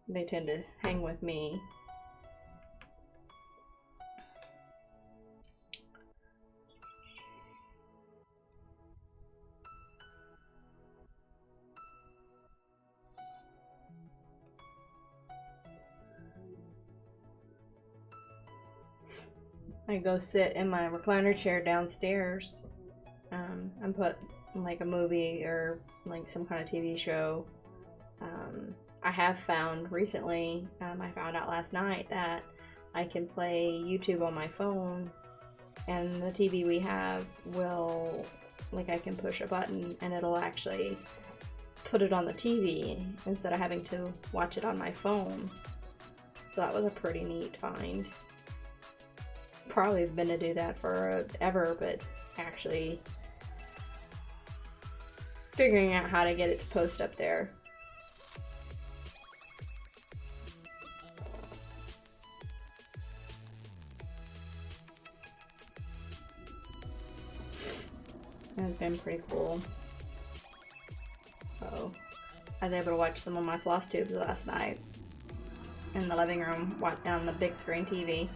Speaker 2: they tend to hang with me. I go sit in my recliner chair downstairs and put like a movie or like some kind of TV show. I have found recently, I found out last night that I can play YouTube on my phone, and the TV we have will, like, I can push a button and it'll actually put it on the TV instead of having to watch it on my phone. So that was a pretty neat find. Probably been to do that forever, but actually figuring out how to get it to post up there. That's been pretty cool. So I was able to watch some of my floss tubes last night in the living room on the big screen TV.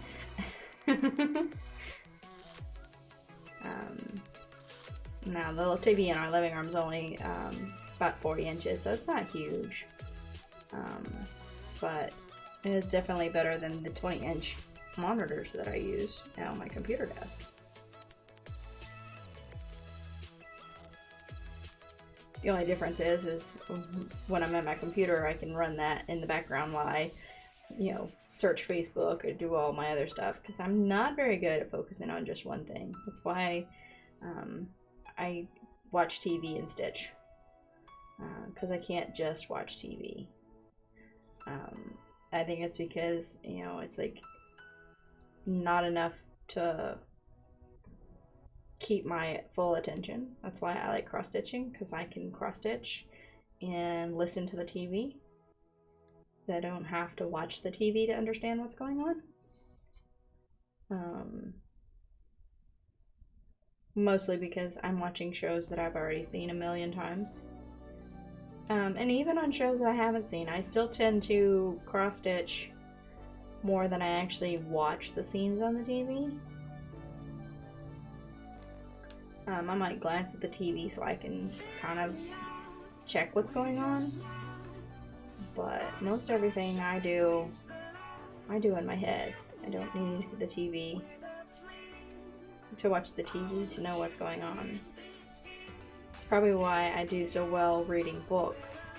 Speaker 2: Now, the little TV in our living room is only about 40 inches, so it's not huge. But it's definitely better than the 20-inch monitors that I use on my computer desk. The only difference is when I'm at my computer, I can run that in the background while I, search Facebook or do all my other stuff, because I'm not very good at focusing on just one thing. That's why I watch TV and stitch, because I can't just watch TV. I think it's because, it's like not enough to keep my full attention. That's why I like cross stitching, because I can cross stitch and listen to the TV. Because I don't have to watch the TV to understand what's going on. Mostly because I'm watching shows that I've already seen a million times. And even on shows that I haven't seen, I still tend to cross stitch more than I actually watch the scenes on the TV. I might glance at the TV so I can kind of check what's going on. But most everything I do in my head. I don't need the TV to watch the TV to know what's going on. It's probably why I do so well reading books.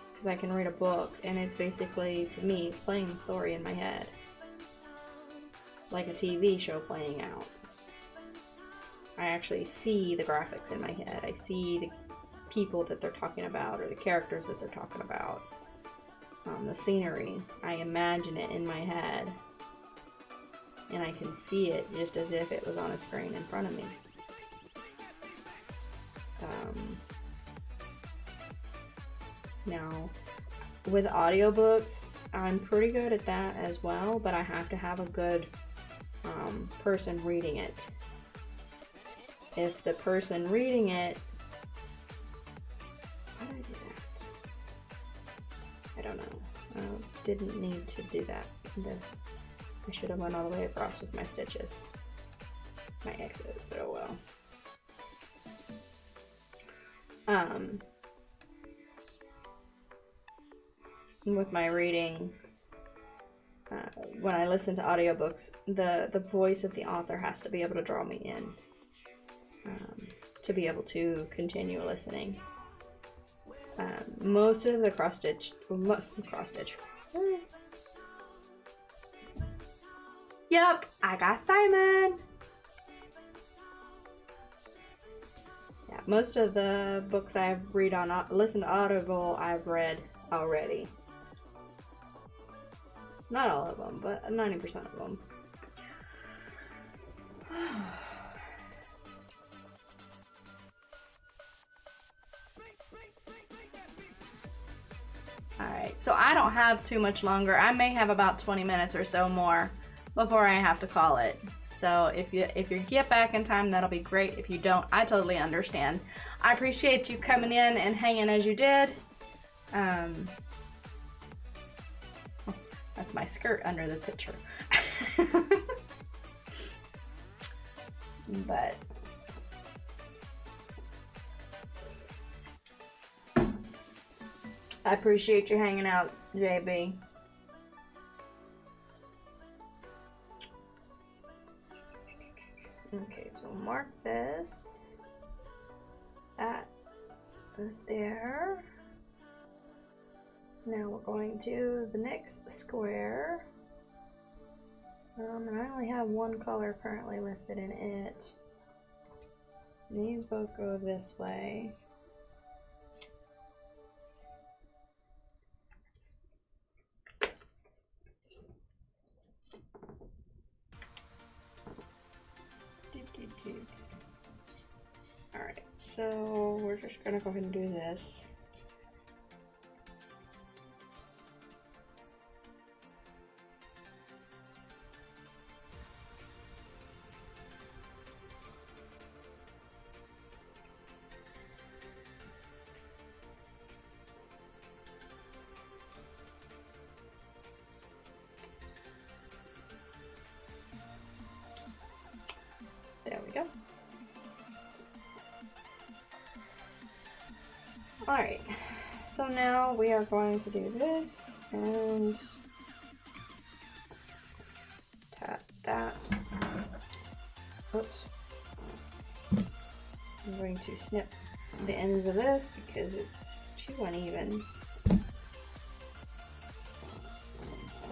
Speaker 2: It's because I can read a book and it's basically, to me, it's playing the story in my head. Like a TV show playing out. I actually see the graphics in my head. I see the people that they're talking about or the characters that they're talking about. The scenery. I imagine it in my head. And I can see it just as if it was on a screen in front of me. Now, with audiobooks, I'm pretty good at that as well, but I have to have a good person reading it. If the person reading it... How did I do that? I don't know. I didn't need to do that. I should have went all the way across with my stitches. My X's, but oh well. With my reading, when I listen to audiobooks, the voice of the author has to be able to draw me in, to be able to continue listening. Most of the cross stitch. Yep, I got Simon. Yeah, most of the books I've listened to Audible, I've read already. Not all of them, but 90% of them. Alright, so I don't have too much longer. I may have about 20 minutes or so more before I have to call it. So if you get back in time, that'll be great. If you don't, I totally understand. I appreciate you coming in and hanging as you did. That's my skirt under the picture. But I appreciate you hanging out, JB. Okay, so mark this. That is there. Now we're going to the next square. And I only have one color currently listed in it. These both go this way. Alright, so we're just gonna go ahead and do this. There we go. Alright, so now we are going to do this and tap that. Oops. I'm going to snip the ends of this because it's too uneven.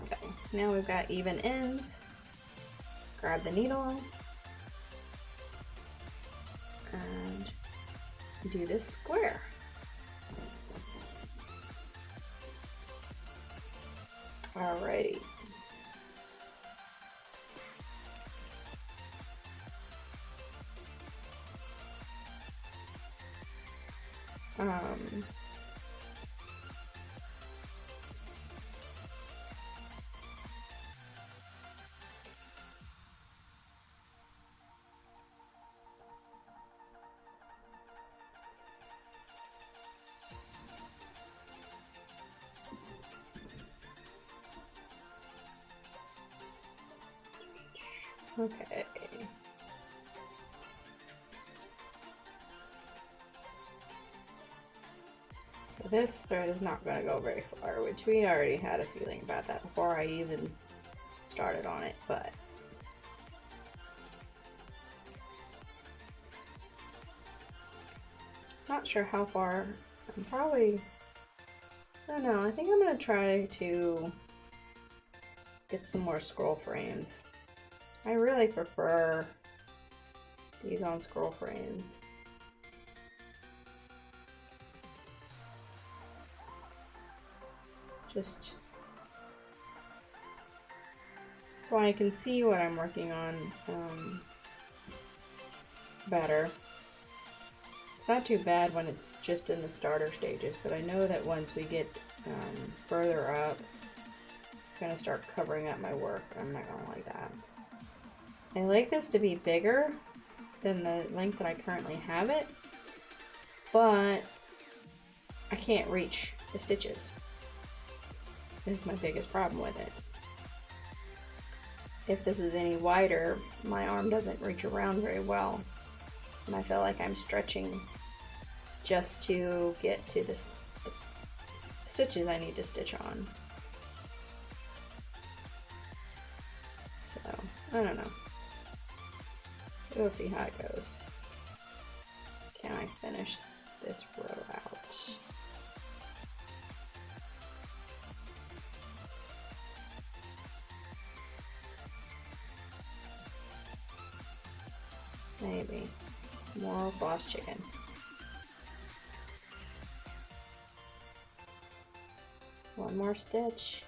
Speaker 2: Okay, now we've got even ends. Grab the needle and do this square. Alrighty. Okay. So this thread is not going to go very far, which we already had a feeling about that before I even started on it, but not sure how far. I'm probably, I don't know, I think I'm going to try to get some more scroll frames. I really prefer these on scroll frames. Just so I can see what I'm working on better. It's not too bad when it's just in the starter stages, but I know that once we get further up, it's going to start covering up my work. I'm not going to like that. I like this to be bigger than the length that I currently have it, but I can't reach the stitches. This is my biggest problem with it. If this is any wider, my arm doesn't reach around very well, and I feel like I'm stretching just to get to the stitches I need to stitch on. So, I don't know. We'll see how it goes. Can I finish this row out? Maybe. More boss chicken. One more stitch.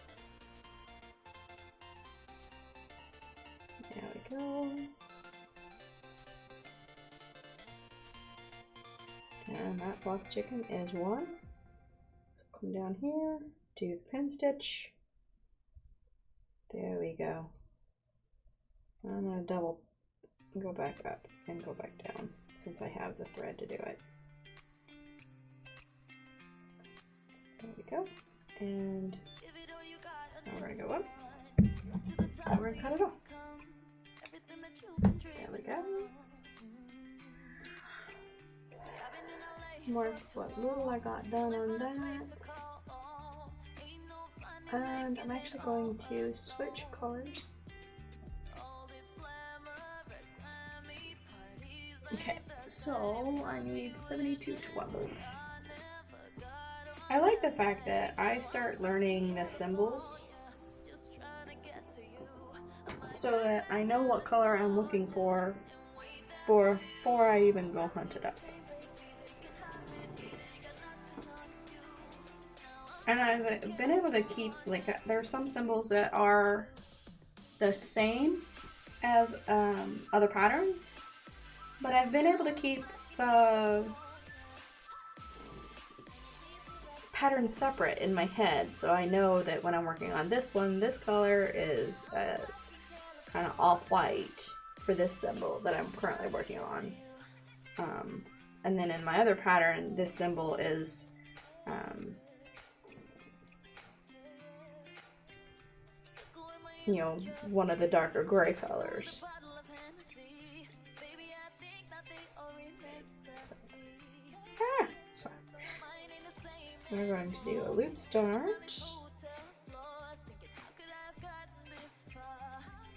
Speaker 2: There we go. And that boss chicken is one. So come down here, do the pin stitch. There we go. I'm going to double go back up and go back down since I have the thread to do it. There we go. And now we're going to go up and we're going to cut it off. There we go. Mark what little I got done on that. And I'm actually going to switch colors. Okay, so I need 7212. I like the fact that I start learning the symbols so that I know what color I'm looking for before I even go hunt it up. And I've been able to keep, like, there are some symbols that are the same as other patterns, but I've been able to keep the pattern separate in my head, so I know that when I'm working on this one, this color is kind of off-white for this symbol that I'm currently working on. And then in my other pattern, this symbol is you know, one of the darker gray colors. We're going to do a loop start.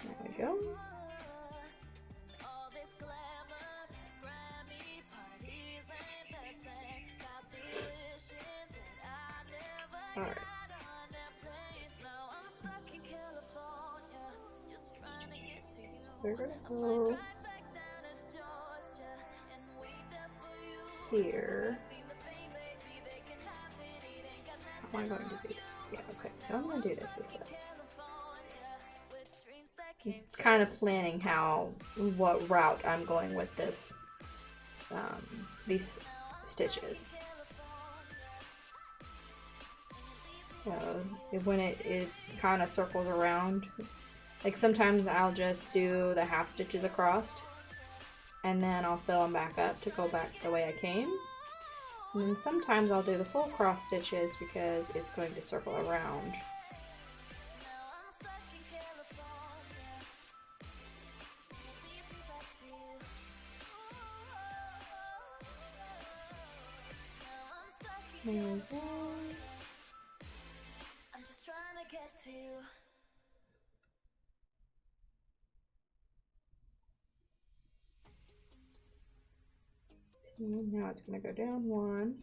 Speaker 2: There we go. Alright. We're gonna go here. How am I going to do this? Yeah, okay, so I'm gonna do this way. I'm kind of planning what route I'm going with this, these stitches. So when it kind of circles around, like sometimes I'll just do the half stitches across and then I'll fill them back up to go back the way I came. And then sometimes I'll do the full cross stitches because it's going to circle around. There we go. Now it's going to go down one.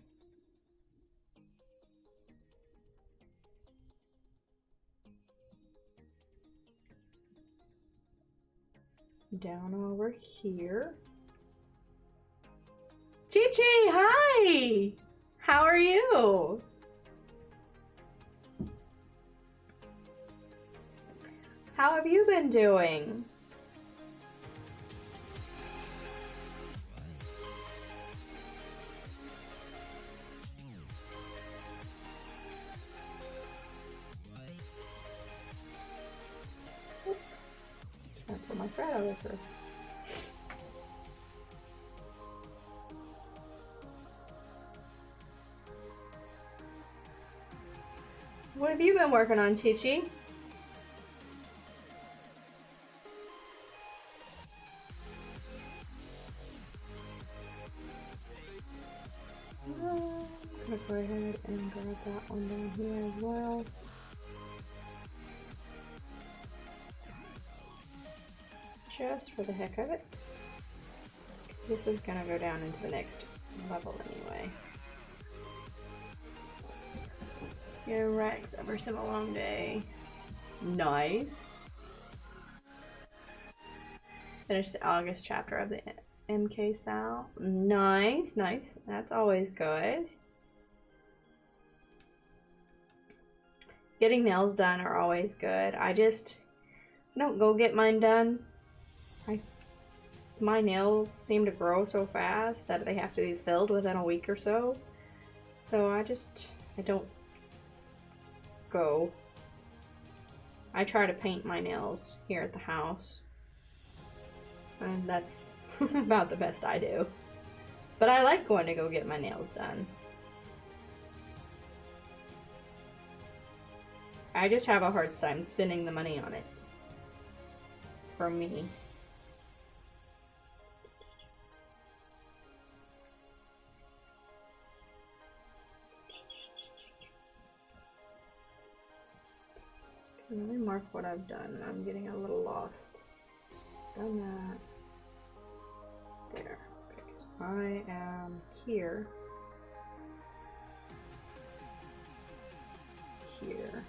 Speaker 2: Down over here. Chi-Chi, hi! How are you? How have you been doing? Trying to put my thread over her. What have you been working on, Chi-Chi? I'm gonna go ahead and grab that one down here as well. Just for the heck of it. This is gonna go down into the next level anyway. Yeah, Rex, ever so a long day. Nice. Finished the August chapter of the MK Sal. Nice, nice. That's always good. Getting nails done are always good. I don't go get mine done. My nails seem to grow so fast that they have to be filled within a week or so. So I don't go. I try to paint my nails here at the house. And that's about the best I do. But I like going to go get my nails done. I just have a hard time spending the money on it. For me. Let me mark what I've done. I'm getting a little lost. Done that. There. Okay, so I am here. Here.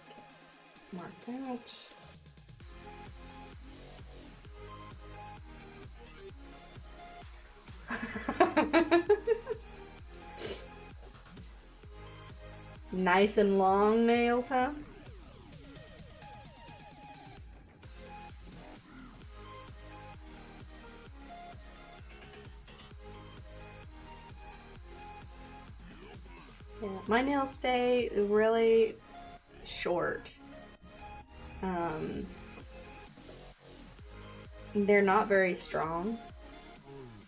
Speaker 2: Okay. Mark that. Nice and long nails, huh? Yeah, my nails stay really short. They're not very strong.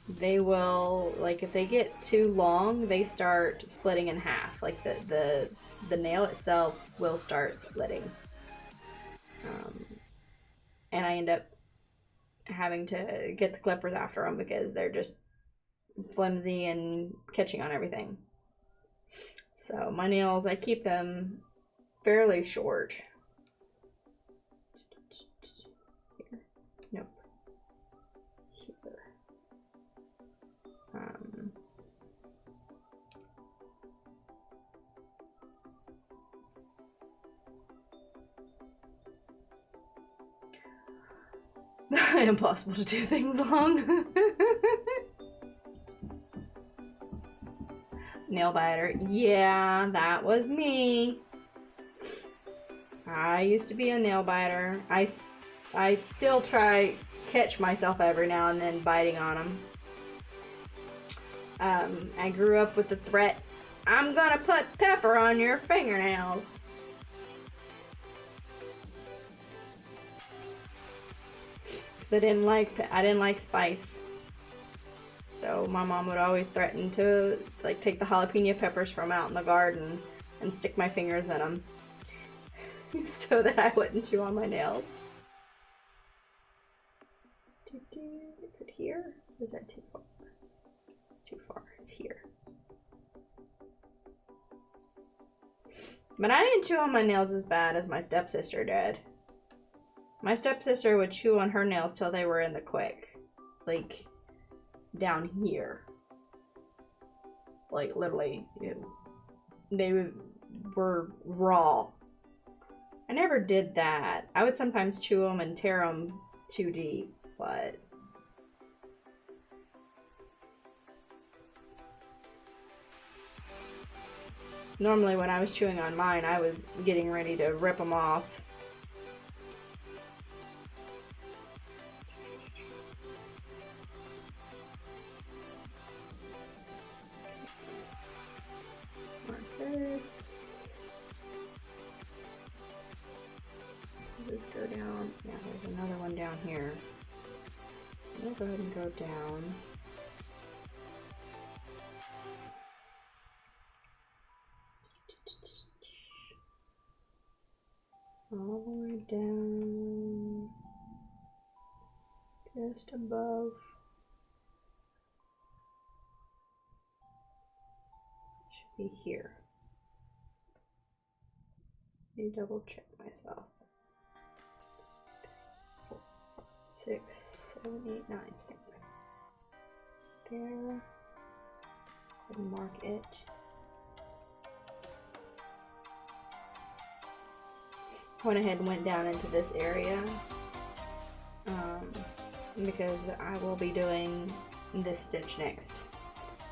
Speaker 2: They will, like, if they get too long, they start splitting in half. Like the nail itself will start splitting. And I end up having to get the clippers after them because they're just flimsy and catching on everything. So my nails, I keep them fairly short. Here. Nope. Here. Impossible to do things long. Nail biter. Yeah, that was me. I used to be a nail biter. I still catch myself every now and then biting on them. I grew up with the threat, I'm gonna put pepper on your fingernails. Because I didn't like spice. So my mom would always threaten to like take the jalapeno peppers from out in the garden and stick my fingers in them so that I wouldn't chew on my nails. Is it here? Or is that too far? It's too far. It's here. But I didn't chew on my nails as bad as my stepsister did. My stepsister would chew on her nails till they were in the quick. Like, down here. Like, literally, they were raw. I never did that. I would sometimes chew them and tear them too deep, but... Normally when I was chewing on mine, I was getting ready to rip them off. Mark this. Just go down. Yeah, there's another one down here. I'm gonna go ahead and go down. All the way down, just above. Should be here. Let me double check myself. 4, 6, 7, 8, 9. There. And mark it. Went ahead and went down into this area because I will be doing this stitch next,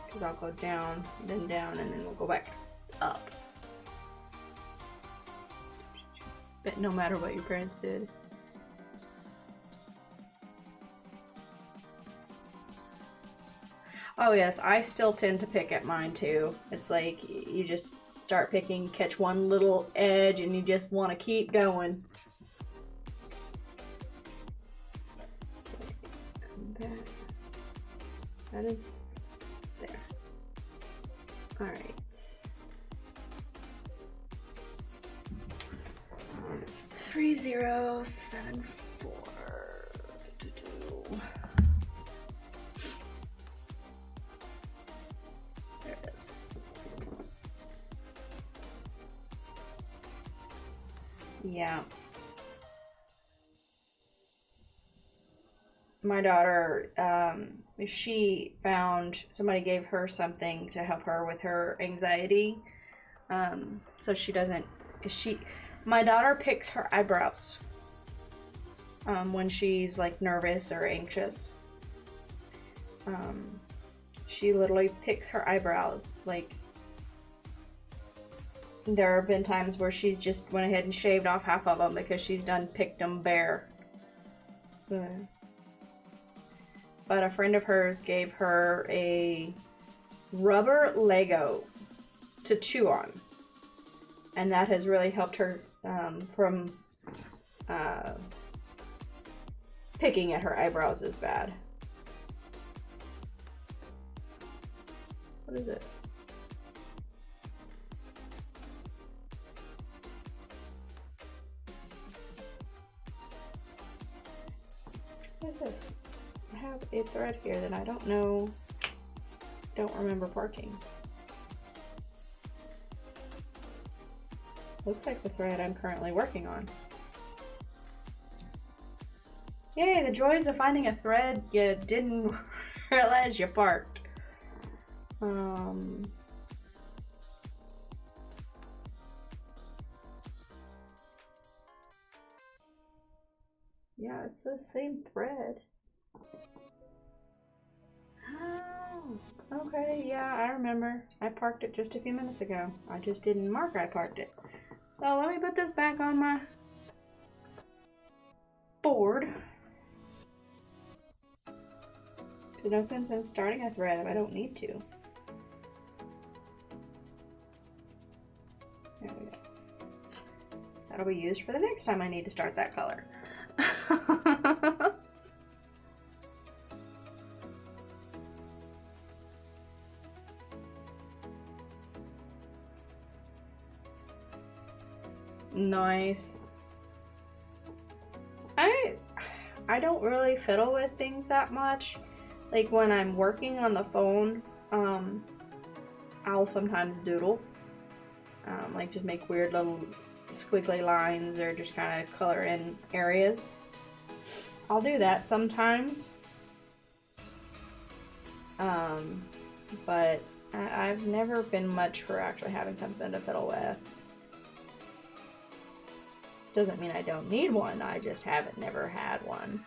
Speaker 2: because I'll go down, and then we'll go back up. But no matter what your parents did. Oh yes, I still tend to pick at mine too. It's like you just start picking, catch one little edge, and you just want to keep going. That is there. Alright. 3074. There it is. Yeah. My daughter, she found somebody gave her something to help her with her anxiety. So she doesn't, my daughter picks her eyebrows when she's like nervous or anxious. She literally picks her eyebrows. Like, there have been times where she's just went ahead and shaved off half of them because she's done picked them bare. But a friend of hers gave her a rubber Lego to chew on, and that has really helped her from picking at her eyebrows as bad. What is this? What is this? I have a thread here that I don't remember parking. Looks like the thread I'm currently working on. Yay, the joys of finding a thread you didn't realize you parked. Yeah, it's the same thread. Oh, okay, yeah, I remember. I parked it just a few minutes ago. I just didn't mark I parked it. So let me put this back on my board. There's no sense in starting a thread if I don't need to. There we go. That'll be used for the next time I need to start that color. Nice. I don't really fiddle with things that much. Like when I'm working on the phone, I'll sometimes doodle. Like just make weird little squiggly lines or just kind of color in areas. I'll do that sometimes. But I've never been much for actually having something to fiddle with. Doesn't mean I don't need one, I just haven't never had one.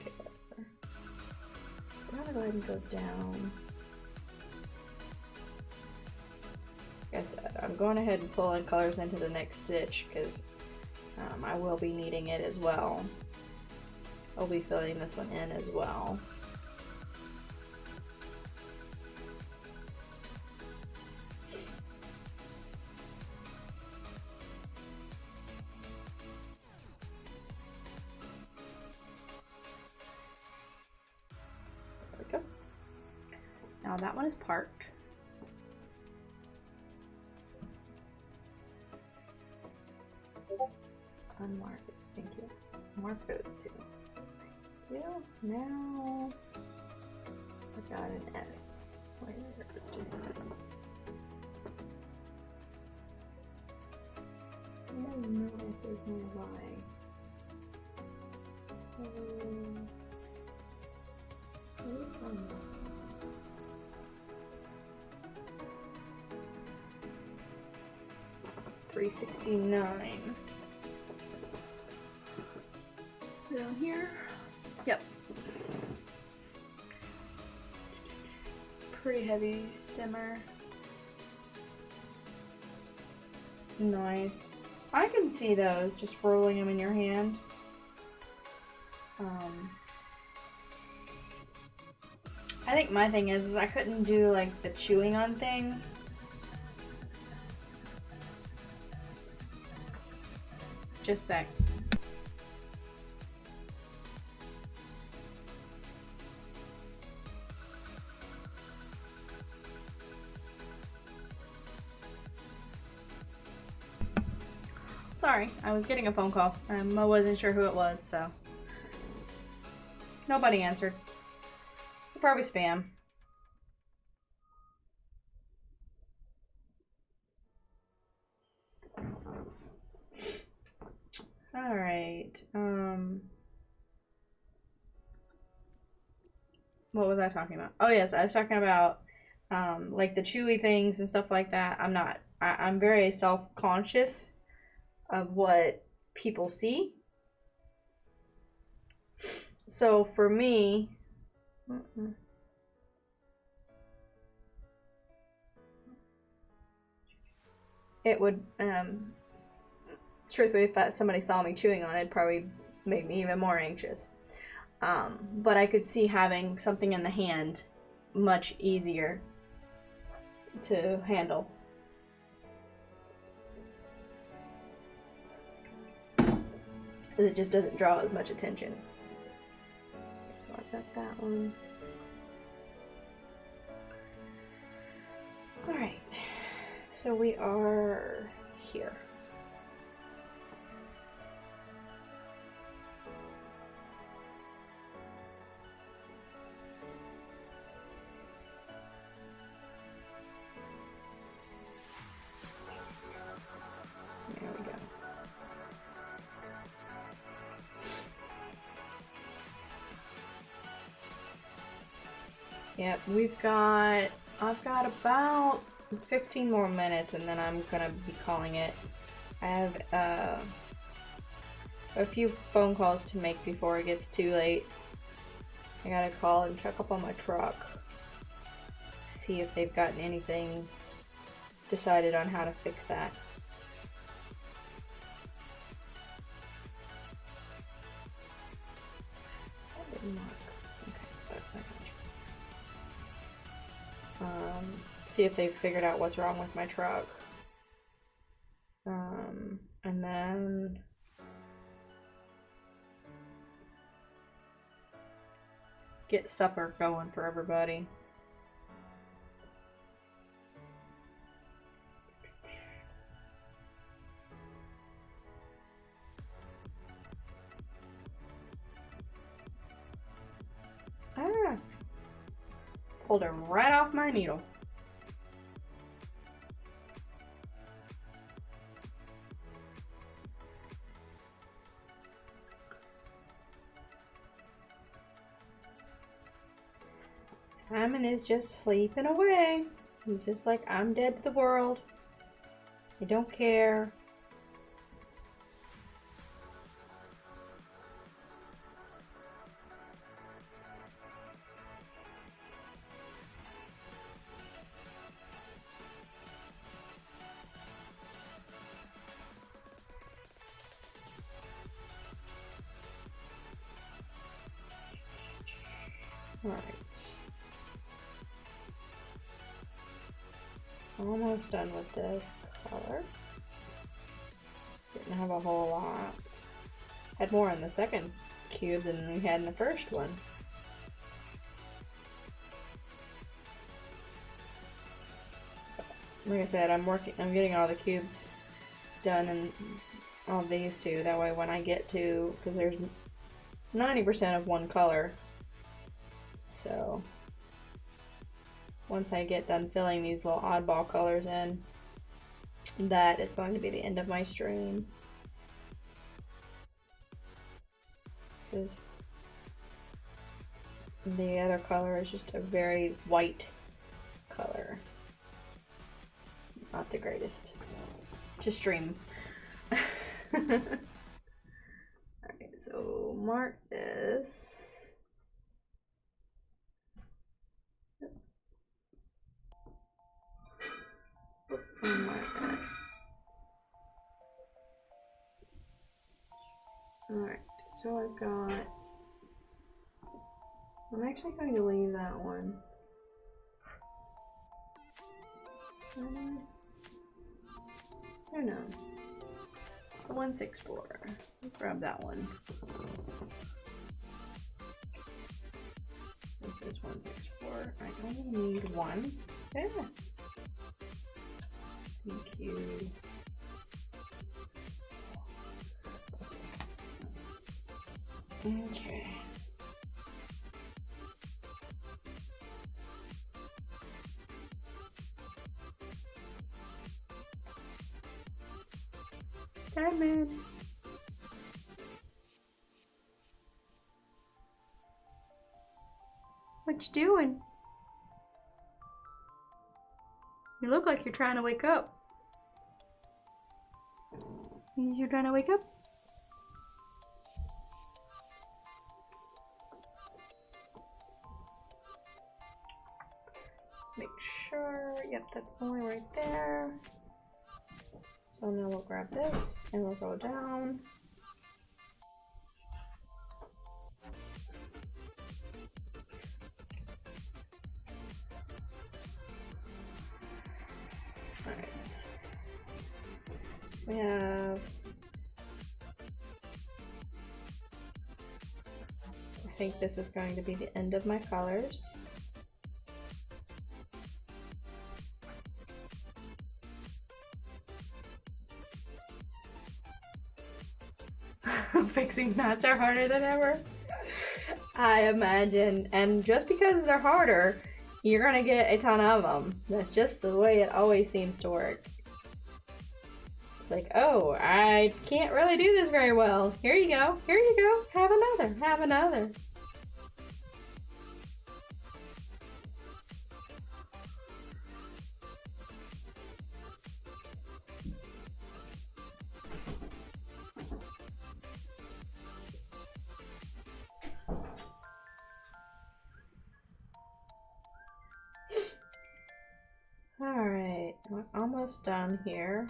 Speaker 2: Okay, whatever. I'm gonna go ahead and go down. Like I said, I'm going ahead and pulling colors into the next stitch because I will be needing it as well. I'll be filling this one in as well. There we go. Now that one is parked. Unmark it. Thank you. Mark those two. Thank you. Now I got an S. Where no S's nearby. $369. Down here. Yep. Pretty heavy stemmer. Nice. I can see those just rolling them in your hand. I think my thing is I couldn't do like the chewing on things. Just a sec. Sorry, I was getting a phone call. I wasn't sure who it was, so. Nobody answered. So probably spam. Alright, what was I talking about? Oh yes, I was talking about, like the chewy things and stuff like that. I'm very self-conscious of what people see. So for me, it would, truthfully, if somebody saw me chewing on it, it'd probably make me even more anxious. But I could see having something in the hand much easier to handle. It just doesn't draw as much attention. So I got that one. Alright, so we are here. Yep, I've got about 15 more minutes and then I'm gonna be calling it. I have a few phone calls to make before it gets too late. I gotta call and check up on my truck. See if they've gotten anything decided on how to fix that. That didn't work. Okay, but I got you. See if they've figured out what's wrong with my truck. And then get supper going for everybody. Ah! Pulled it right off my needle. Simon is just sleeping away. He's just like, I'm dead to the world. I don't care. Alright. Almost done with this color. Didn't have a whole lot. Had more in the second cube than we had in the first one. Like I said, I'm getting all the cubes done and all these two. That way when I get to, because there's 90% of one color. So once I get done filling these little oddball colors in, that is going to be the end of my stream. Because the other color is just a very white color. Not the greatest to stream. Alright, so mark this. Alright, so I've got... I'm actually going to leave that one. I don't know. So 164. Let's grab that one. This is 164. I only need one. Yeah. Thank you. Okay. Simon. What you doing? You look like you're trying to wake up. You're trying to wake up? Make sure, yep, that's only right there. So now we'll grab this and we'll go down. Alright. We have... I think this is going to be the end of my colors. Fixing knots are harder than ever. I imagine, and just because they're harder, you're gonna get a ton of them. That's just the way it always seems to work. It's like, oh, I can't really do this very well. Here you go. Here you go. Have another. Have another. almost done here.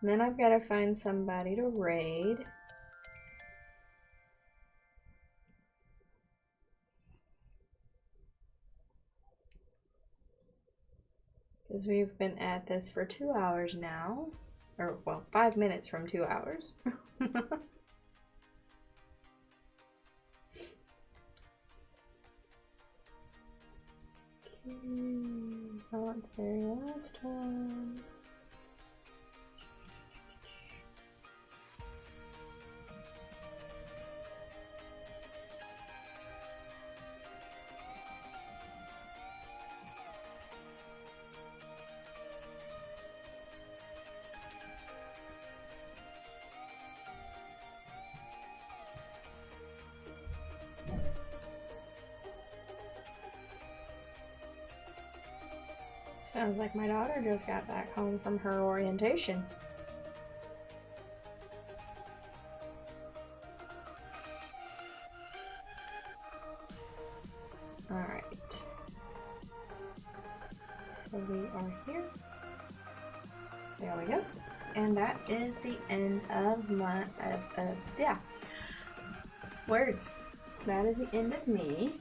Speaker 2: And then I've got to find somebody to raid. Because we've been at this for 2 hours now. Or, well, 5 minutes from 2 hours. I want the very last one. Sounds like my daughter just got back home from her orientation. Alright. So we are here. There we go. And that is the end of my, yeah. Words. That is the end of me.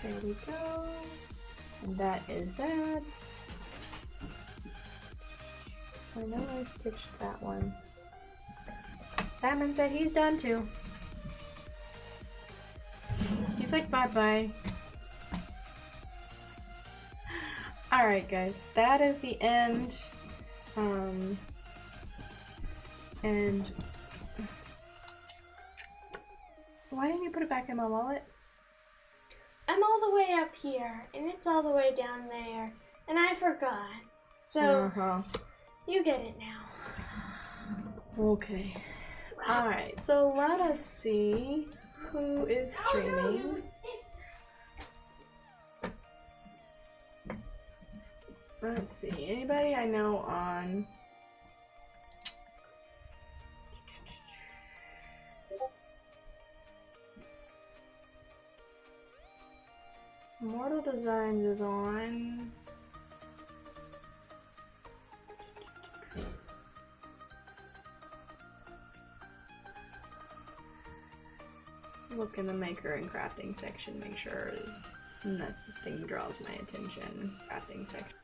Speaker 2: There we go. And that is that. I know I stitched that one. Simon said he's done too. He's like, bye-bye. Alright guys, that is the end. And why didn't you put it back in my wallet?
Speaker 4: I'm all the way up here, and it's all the way down there, and I forgot. So, you get it now.
Speaker 2: Okay. Alright, so let us see who is streaming. Let's see, anybody I know on... Mortal Designs is on. Look in the maker and crafting section, make sure nothing draws my attention. Crafting section.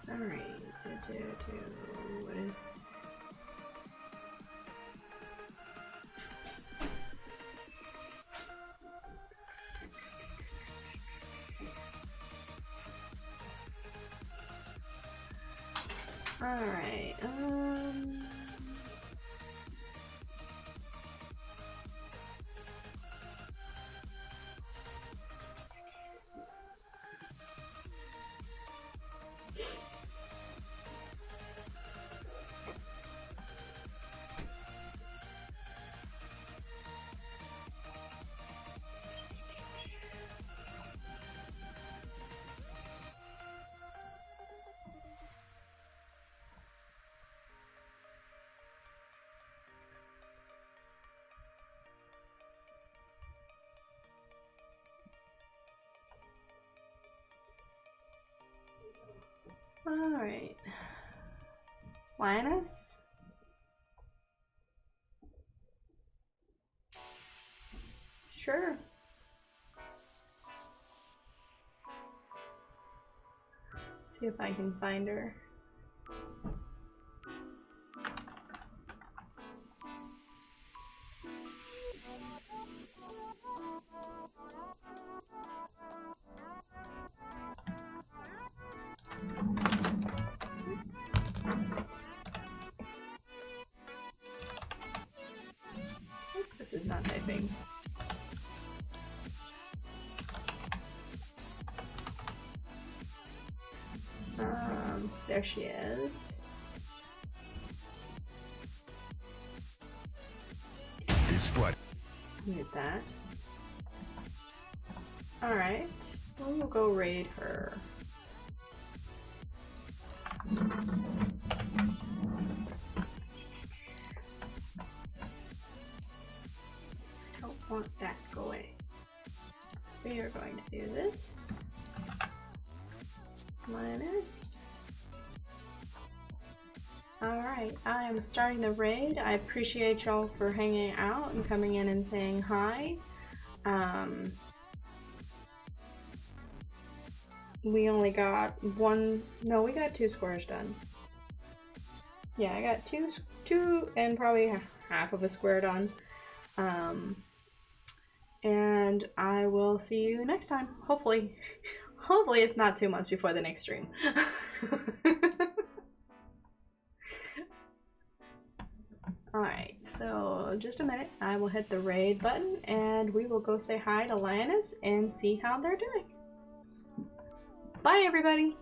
Speaker 2: Alright, what is... Alright, Alright. Linus? Sure. See if I can find her. This is not typing. There she is.
Speaker 5: It's Friday.
Speaker 2: Mute that. Alright. We'll go raid her. Don't want that to go away. So we are going to do this. Minus. Alright, I am starting the raid. I appreciate y'all for hanging out and coming in and saying hi. We only got we got 2 squares done. Yeah, I got two and probably half of a square done. And I will see you next time. Hopefully it's not 2 months before the next stream. Alright, so just a minute. I will hit the raid button and we will go say hi to Lioness and see how they're doing. Bye everybody!